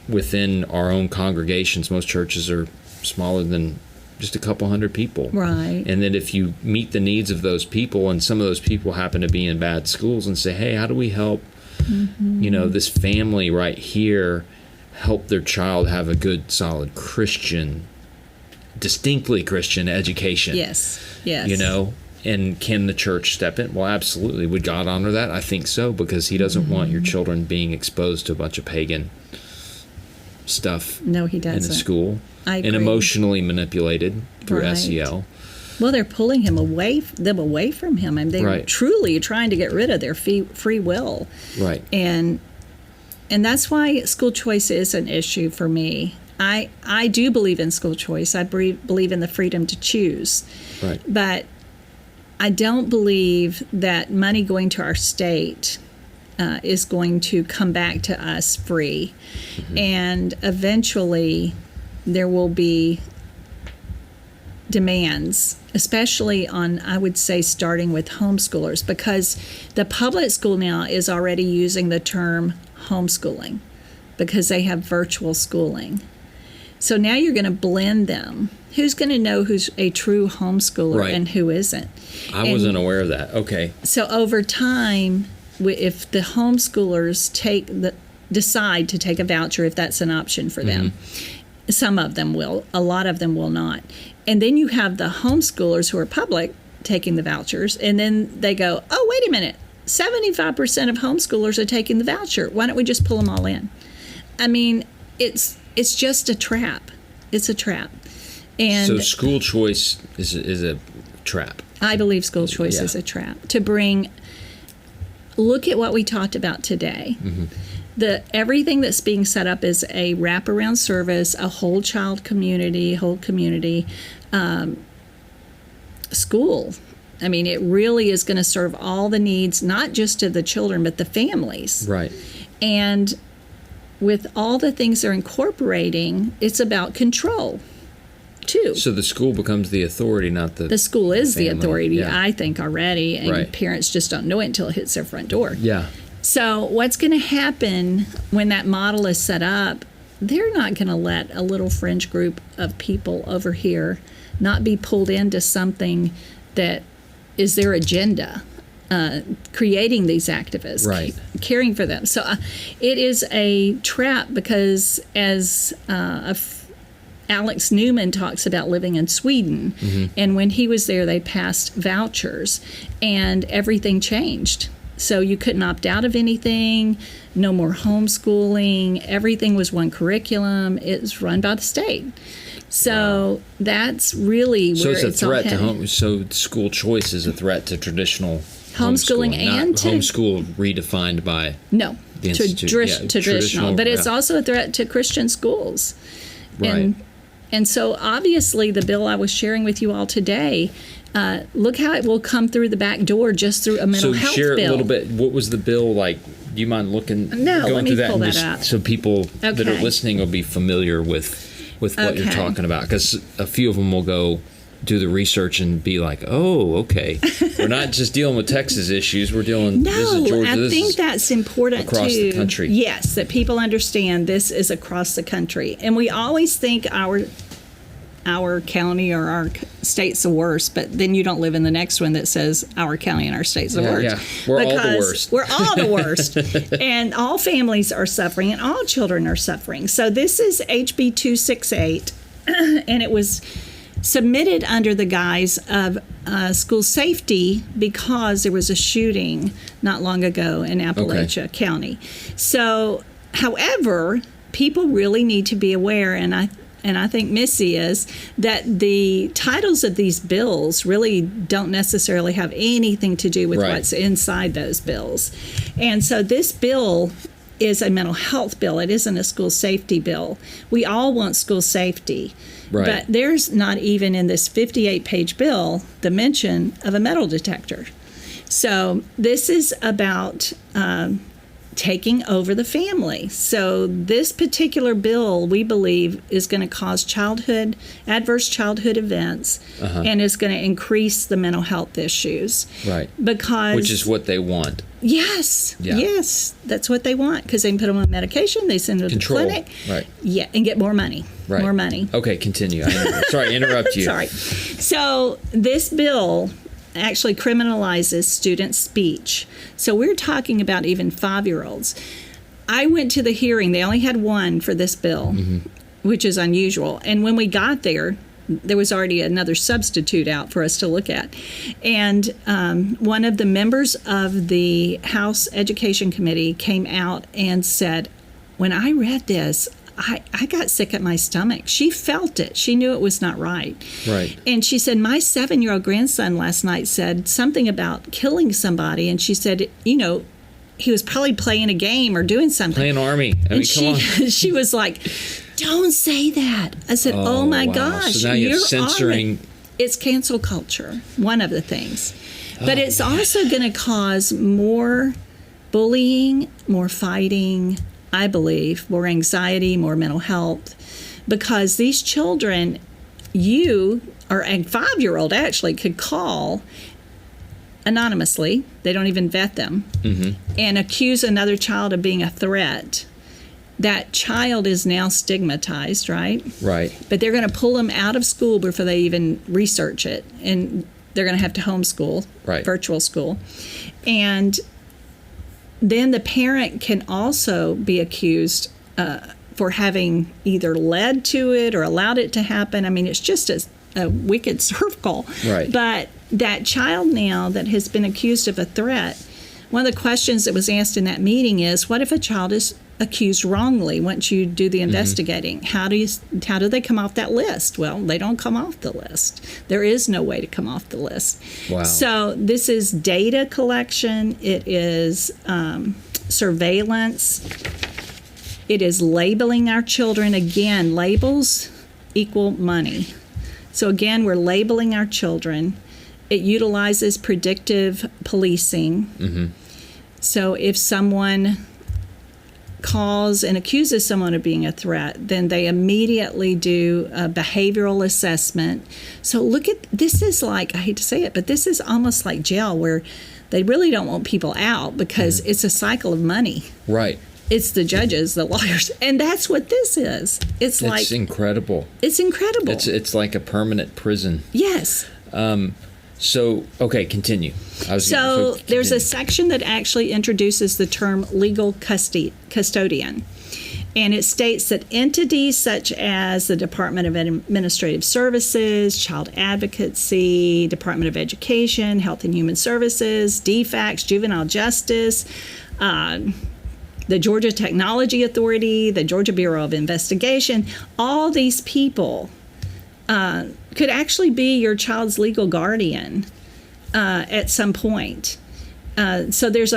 within our own congregations, most churches are smaller than just a couple hundred people. Right. And then if you meet the needs of those people, and some of those people happen to be in bad schools, and say, hey, how do we help, this family right here help their child have a good, solid distinctly Christian education. Yes. And can the church step in? Well, absolutely. Would God honor that? I think so, because He doesn't want your children being exposed to a bunch of pagan stuff. No, He doesn't. In the school. I agree. And emotionally manipulated through SEL. Well, they're pulling them away from Him, and they're truly trying to get rid of their free will. Right. And that's why school choice is an issue for me. I do believe in school choice. I believe in the freedom to choose. Right. But I don't believe that money going to our state is going to come back to us free. And eventually there will be demands, especially on, I would say, starting with homeschoolers, because the public school now is already using the term homeschooling because they have virtual schooling. So now you're going to blend them. Who's going to know who's a true homeschooler and who isn't? I wasn't aware of that. Okay. So over time, if the homeschoolers decide to take a voucher, if that's an option for them, some of them will, a lot of them will not. And then you have the homeschoolers who are public taking the vouchers, and then they go, oh, wait a minute, 75% of homeschoolers are taking the voucher. Why don't we just pull them all in? I mean, it's just a trap. It's a trap. And so school choice is a trap. I believe school choice is a trap. Look at what we talked about today. Everything that's being set up is a wraparound service, a whole child community, school. I mean, it really is going to serve all the needs, not just of the children, but the families. Right. And with all the things they're incorporating, it's about control, too. So the school becomes the authority, not the school is family. The authority, I think, already, and parents just don't know it until it hits their front door. Yeah. So what's going to happen when that model is set up, they're not going to let a little fringe group of people over here not be pulled into something that is their agenda. Creating these activists, caring for them. So it is a trap because as Alex Newman talks about living in Sweden, and when he was there, they passed vouchers, and everything changed. So you couldn't opt out of anything, no more homeschooling. Everything was one curriculum. It's run by the state. So that's really where it's a threat all headed. So school choice is a threat to traditional homeschooling and not homeschool redefined by the institute. Traditional. But it's also a threat to Christian schools. Right. And so obviously the bill I was sharing with you all today, look how it will come through the back door just through a mental health bill. So share a little bit. What was the bill like? Do you mind going through that up. So people that are listening will be familiar with what you're talking about? Because a few of them will go do the research and be like, oh, okay. We're not just dealing with Texas issues. We're dealing this is Georgia. I think that's important across the country. Yes, that people understand this is across the country. And we always think our county or our state's the worst, but then you don't live in the next one that says our county and our state's the worst. Yeah, we're all the worst. We're all the worst. And all families are suffering and all children are suffering. So this is HB 268, and it was submitted under the guise of school safety because there was a shooting not long ago in Appalachia County. So, however, people really need to be aware, and I think Missy is, that the titles of these bills really don't necessarily have anything to do with what's inside those bills. And so this bill is a mental health bill. It isn't a school safety bill. We all want school safety. Right. But there's not even in this 58-page bill the mention of a metal detector. So this is about taking over the family. So this particular bill, we believe, is going to cause adverse childhood events and is going to increase the mental health issues. Right. Which is what they want. Yes. Yeah. Yes. That's what they want, because they can put them on medication, they send them to the clinic. Right. Yeah, and get more money. Right. More money. Okay, continue. Sorry, interrupt you. Sorry. So this bill actually criminalizes student speech. So we're talking about even 5-year-olds. I went to the hearing. They only had one for this bill, which is unusual. And when we got there was already another substitute out for us to look at. And one of the members of the House Education Committee came out and said, when I read this, I got sick at my stomach. She felt it. She knew it was not right. Right. And she said, my 7-year-old grandson last night said something about killing somebody. And she said, he was probably playing a game or doing something. Playing Army. Come on. She was like, don't say that. I said, oh my gosh. So now you're censoring. It's cancel culture, one of the things. But it's also going to cause more bullying, more fighting, I believe, more anxiety, more mental health, because these children, you or a 5-year-old actually could call anonymously, they don't even vet them, and accuse another child of being a threat. That child is now stigmatized, right? Right. But they're going to pull them out of school before they even research it, and they're going to have to homeschool, virtual school. And then the parent can also be accused for having either led to it or allowed it to happen. I mean, it's just a wicked circle. Right. But that child now that has been accused of a threat, one of the questions that was asked in that meeting is, what if a child is accused wrongly once you do the investigating? How do they come off that list? Well, they don't come off the list. There is no way to come off the list. Wow. So this is data collection. It is surveillance. It is labeling our children. Again, labels equal money. So again, we're labeling our children. It utilizes predictive policing. So if someone calls and accuses someone of being a threat, then they immediately do a behavioral assessment. So look at, this is like, I hate to say it, but this is almost like jail, where they really don't want people out because it's a cycle of money. Right. It's the judges, the lawyers, and that's what this is. It's incredible. It's incredible. It's like a permanent prison. Yes. So, okay, continue. There's a section that actually introduces the term legal custodian. And it states that entities such as the Department of Administrative Services, Child Advocacy, Department of Education, Health and Human Services, DFACS, Juvenile Justice, the Georgia Technology Authority, the Georgia Bureau of Investigation, all these people could actually be your child's legal guardian at some point. So there's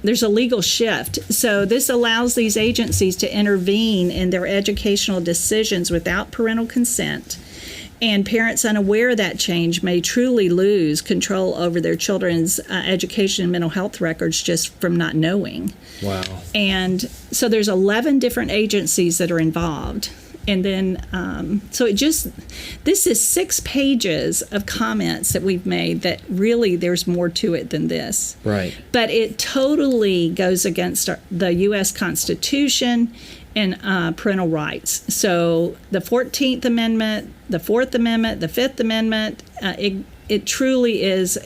there's a legal shift. So this allows these agencies to intervene in their educational decisions without parental consent. And parents unaware of that change may truly lose control over their children's education and mental health records just from not knowing. Wow. And so there's 11 different agencies that are involved. And then, this is 6 pages of comments that we've made that really there's more to it than this. Right. But it totally goes against the U.S. Constitution and parental rights. So the 14th Amendment, the 4th Amendment, the 5th Amendment, it truly is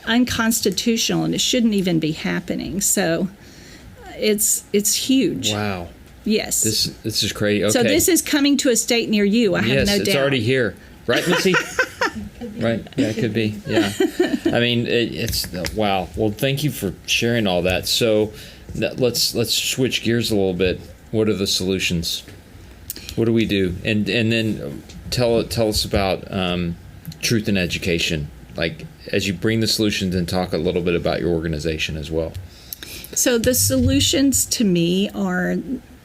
unconstitutional, and it shouldn't even be happening. So it's huge. Wow. Yes. This is crazy. Okay. So this is coming to a state near you. I have no doubt. Yes, it's already here. Right, Missy? Right. Yeah, it could be. Yeah. I mean, it's wow. Well, thank you for sharing all that. So let's switch gears a little bit. What are the solutions? What do we do? And then tell us about Truth in Education. Like, as you bring the solutions, and talk a little bit about your organization as well. So the solutions to me are,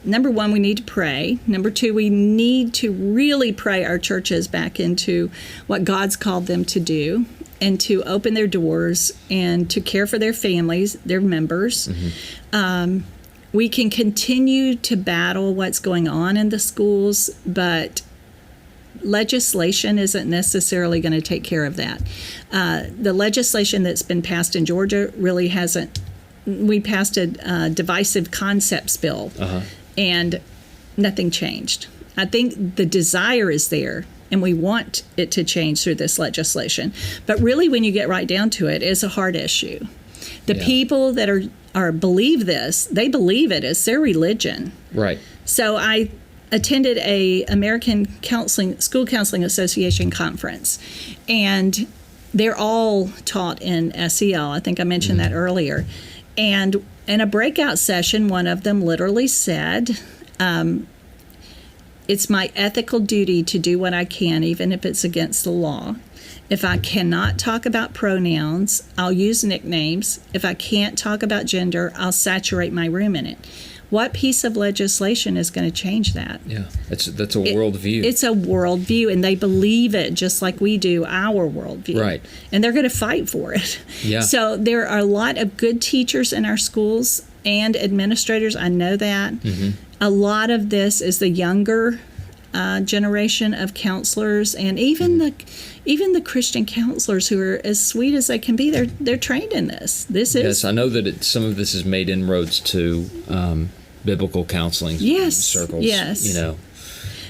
number one, we need to pray. Number two, we need to really pray our churches back into what God's called them to do, and to open their doors and to care for their families, their members. Mm-hmm. We can continue to battle what's going on in the schools, but legislation isn't necessarily going to take care of that. The legislation that's been passed in Georgia really hasn't. We passed a divisive concepts bill, and nothing changed. I think the desire is there, and we want it to change through this legislation. But really, when you get right down to it, it's a hard issue. The people that are believe this, they believe it as their religion. Right. So I attended a American School Counseling Association conference, and they're all taught in SEL. I think I mentioned that earlier. And in a breakout session, one of them literally said, it's my ethical duty to do what I can, even if it's against the law. If I cannot talk about pronouns, I'll use nicknames. If I can't talk about gender, I'll saturate my room in it. What piece of legislation is going to change that? Yeah, that's a worldview. It's a worldview, and they believe it just like we do our worldview. Right. And they're going to fight for it. Yeah. So there are a lot of good teachers in our schools and administrators. I know that. Mm-hmm. A lot of this is the younger generation of counselors, and even the Christian counselors who are as sweet as they can be. They're trained in this. Yes, I know that some of this has made inroads to biblical counseling circles. Yes. You know,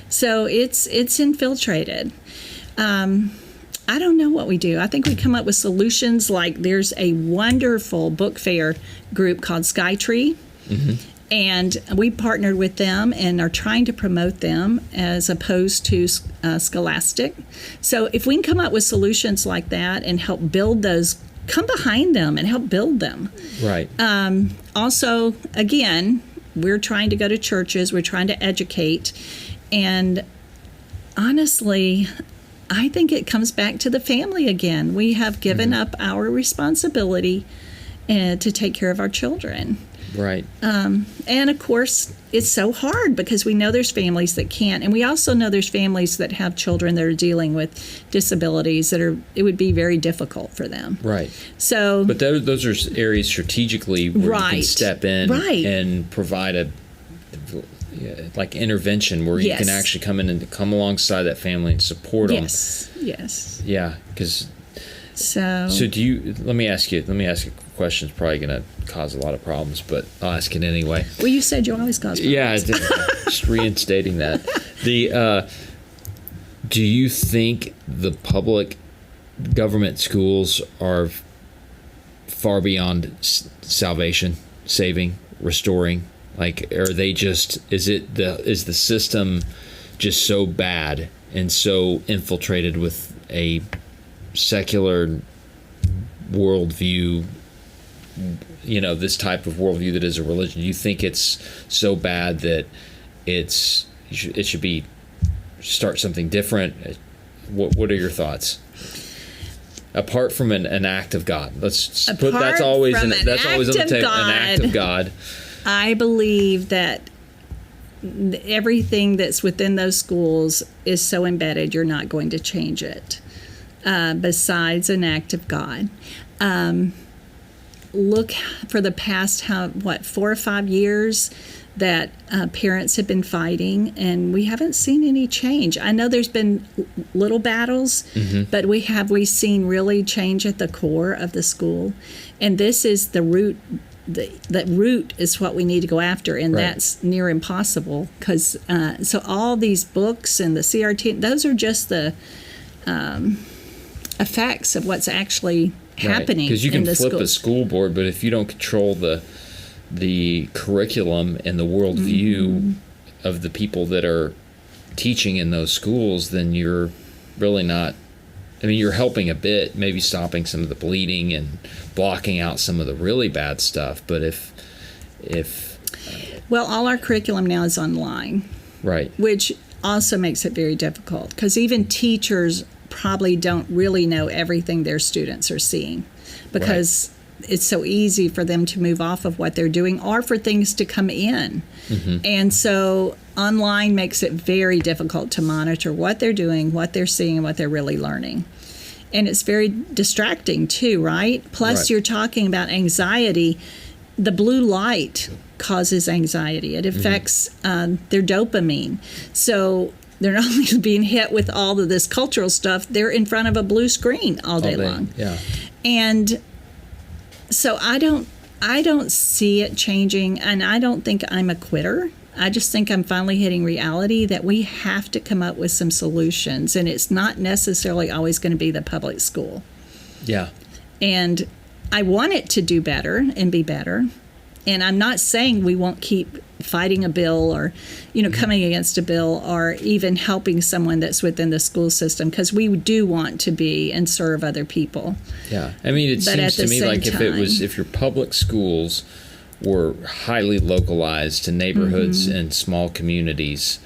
so it's infiltrated. I don't know what we do. I think we come up with solutions, like there's a wonderful book fair group called Skytree. Mm-hmm. And we partnered with them and are trying to promote them as opposed to Scholastic. So if we can come up with solutions like that and help build those, come behind them and help build them. Right. Also, again, we're trying to go to churches. We're trying to educate. And honestly, I think it comes back to the family again. We have given up our responsibility to take care of our children. Right. And of course, it's so hard because we know there's families that can't. And we also know there's families that have children that are dealing with disabilities it would be very difficult for them. Right. So, but those are areas strategically where you can step in and provide like intervention where you can actually come in and come alongside that family and support them. Yes. Yeah. Because. So do you? Let me ask you a question. It's probably going to cause a lot of problems, but I'll ask it anyway. Well, you said you always cause problems. Yeah, I did. Just reinstating that. Do you think the public government schools are far beyond saving? restoring? Like, are they just, is the system just so bad and so infiltrated with a secular worldview, this type of worldview that is a religion? Do you think it's so bad that it should be start something different? What are your thoughts? Apart from an act of God, that's always on the table. An act of God. I believe that everything that's within those schools is so embedded, you're not going to change it. Besides an act of God, look for the past 4 or 5 years that parents have been fighting, and we haven't seen any change. I know there's been little battles, but we've seen really change at the core of the school, and this is the root. The root is what we need to go after, and that's near impossible because so all these books and the CRT, those are just the effects of what's actually happening. Because you can flip schools. a school board, but if you don't control the curriculum and the worldview of the people that are teaching in those schools, then you're really not. I mean, you're helping a bit, maybe stopping some of the bleeding and blocking out some of the really bad stuff. But if well, all our curriculum now is online, right, which also makes it very difficult because even teachers probably don't really know everything their students are seeing because it's so easy for them to move off of what they're doing or for things to come in. And so online makes it very difficult to monitor what they're doing, what they're seeing, and what they're really learning. And it's very distracting too, right? Plus you're talking about anxiety. The blue light causes anxiety. It affects their dopamine. So they're not only being hit with all of this cultural stuff, they're in front of a blue screen all day long. Yeah. And so I don't see it changing, and I don't think I'm a quitter. I just think I'm finally hitting reality that we have to come up with some solutions, and it's not necessarily always going to be the public school. Yeah. And I want it to do better and be better. And I'm not saying we won't keep fighting a bill or, coming against a bill or even helping someone that's within the school system, because we do want to be and serve other people. Yeah. I mean, it seems to me like if your public schools were highly localized to neighborhoods and small communities,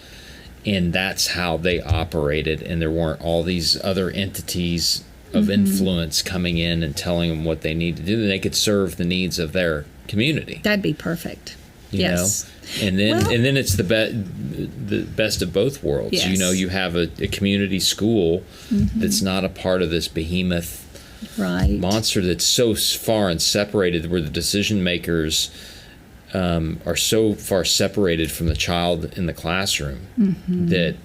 and that's how they operated, and there weren't all these other entities of influence coming in and telling them what they need to do, then they could serve the needs of their community. That'd be perfect. You know? And then it's the best of both worlds. Yes. You have a community school that's not a part of this behemoth monster that's so far and separated, where the decision makers are so far separated from the child in the classroom that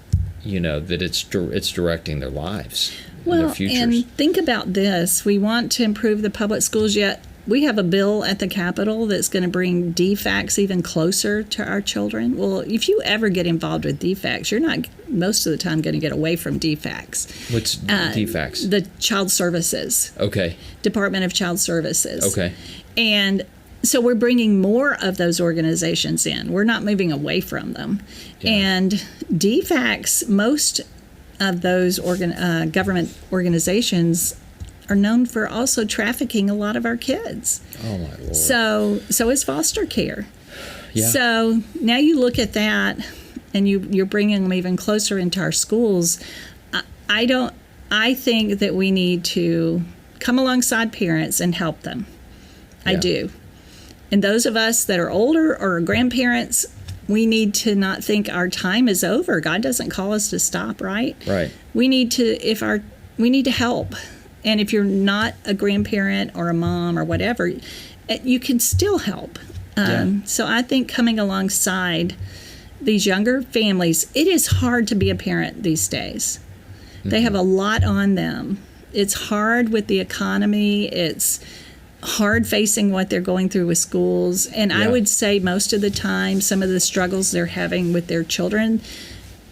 that it's directing their lives, and their futures. And think about this: we want to improve the public schools, yet we have a bill at the Capitol that's going to bring DFACS even closer to our children. Well, if you ever get involved with DFACS, you're not most of the time going to get away from DFACS. What's DFACS? The Child Services. Okay. Department of Child Services. Okay. And so we're bringing more of those organizations in. We're not moving away from them. Yeah. And DFACS, most of those government organizations are known for also trafficking a lot of our kids. Oh, my Lord. So is foster care. Yeah. So now you look at that, and you're bringing them even closer into our schools. I think that we need to come alongside parents and help them. I do. And those of us that are older or grandparents, we need to not think our time is over. God doesn't call us to stop, right? Right. We need to help. And if you're not a grandparent or a mom or whatever, you can still help. So I think coming alongside these younger families, it is hard to be a parent these days. They have a lot on them. It's hard with the economy. It's hard facing what they're going through with schools. And I would say most of the time, some of the struggles they're having with their children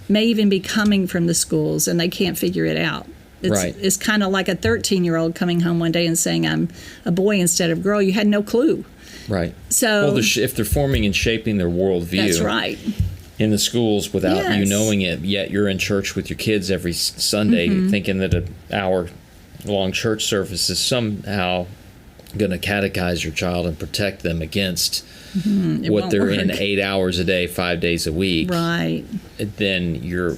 may even be coming from the schools, and they can't figure it out. It's kind of like a 13-year-old coming home one day and saying, I'm a boy instead of girl. You had no clue. Right. So, well, if they're forming and shaping their worldview, that's right. in the schools without you Yes. knowing it, yet you're in church with your kids every Sunday, thinking that an hour-long church service is somehow going to catechize your child and protect them against what they're in 8 hours a day, 5 days a week. Right. Then you're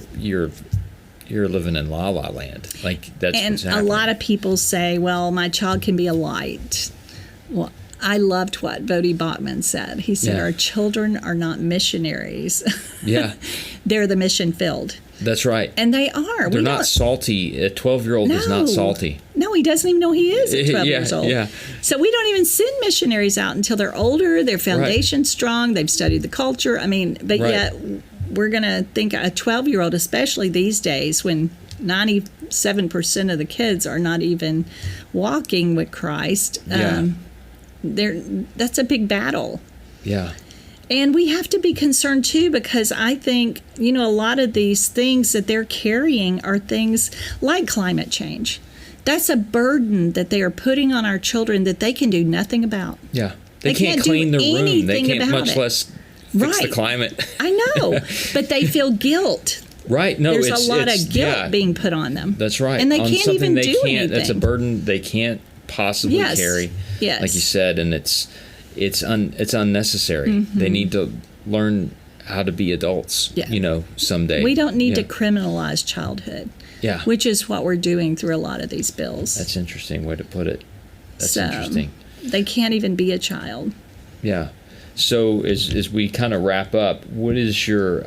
living in la la land. Like that's And what's happening. a lot of people say, well, my child can be a light. Well, I loved what Bodie Bachman said. He said, our children are not missionaries. Yeah. They're the mission field. That's right. And they are. They're not salty. A 12-year-old is not salty. No, he doesn't even know he is at 12 years old. Yeah. So we don't even send missionaries out until they're older, their foundation's strong, they've studied the culture. I mean, but yet we're going to think a 12-year-old, especially these days when 97% of the kids are not even walking with Christ. That's a big battle. Yeah. And we have to be concerned, too, because I think, a lot of these things that they're carrying are things like climate change. That's a burden that they are putting on our children that they can do nothing about. Yeah. They can't clean their room. They can't much less fix the climate. I know. But they feel guilt. Right. No, there's a lot of guilt being put on them. That's right. And they can't even do anything. That's a burden they can't possibly carry. Yes. Like you said, and it's unnecessary. They need to learn how to be adults, someday. We don't need to criminalize childhood. Yeah. Which is what we're doing through a lot of these bills. That's an interesting way to put it. That's interesting. They can't even be a child. Yeah. So as we kind of wrap up, what is your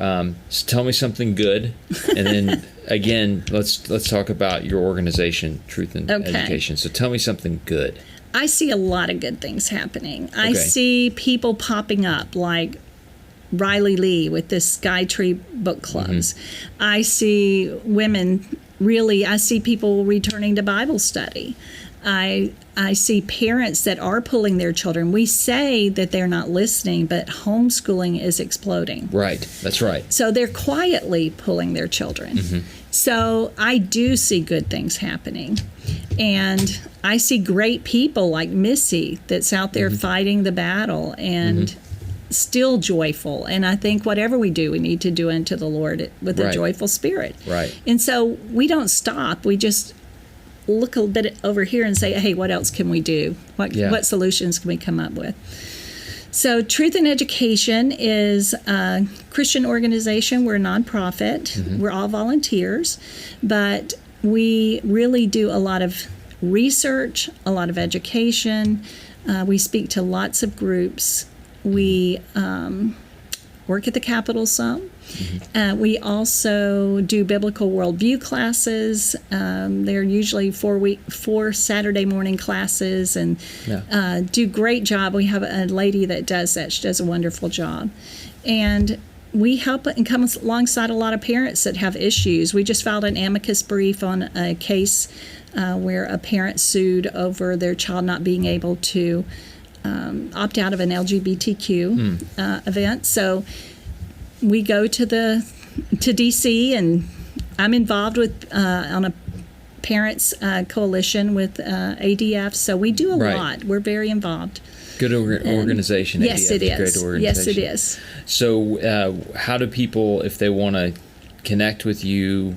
tell me something good, and then again let's talk about your organization, Truth in Education. So tell me something good. I see a lot of good things happening. I see people popping up like Riley Lee with this Skytree book clubs. I see women I see people returning to Bible study. I see parents that are pulling their children. We say that they're not listening, but homeschooling is exploding. Right. That's right. So they're quietly pulling their children. So I do see good things happening. And I see great people like Missy that's out there fighting the battle and still joyful. And I think whatever we do, we need to do unto the Lord with a joyful spirit. Right. And so we don't stop. We just look a bit over here and say, hey, what else can we do? What solutions can we come up with? So Truth in Education is a Christian organization. We're a nonprofit. We're all volunteers. But we really do a lot of research, a lot of education. We speak to lots of groups. We work at the Capitol some. We also do biblical worldview classes. They're usually 4 Saturday morning classes, and do great job. We have a lady that does that. She does a wonderful job. And we help and come alongside a lot of parents that have issues. We just filed an amicus brief on a case where a parent sued over their child not being able to opt out of an LGBTQ event. So we go to DC, and I'm involved with on a parents coalition with ADF. So we do a lot. We're very involved. Good organization. Yes, ADF. it is. Great organization. Yes, it is. So how do people, if they want to connect with you,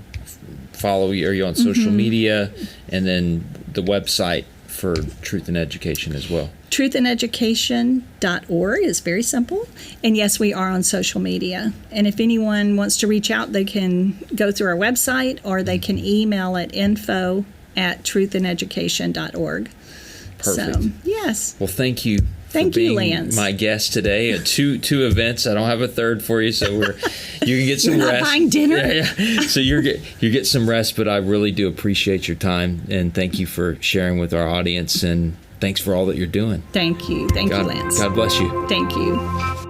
follow you? Are you on social media? And then the website for Truth in Education as well. truthineducation.org is very simple. And yes, we are on social media. And if anyone wants to reach out, they can go through our website, or they can email at info@truthineducation.org. Perfect. So, yes. Well, thank you. Thank you, you, Lance. My guest today at two events. I don't have a third for you, so you can get some You're rest. not buying dinner. Yeah. So you get some rest, but I really do appreciate your time, and thank you for sharing with our audience, and thanks for all that you're doing. Thank you. Thank you, Lance. God bless you. Thank you.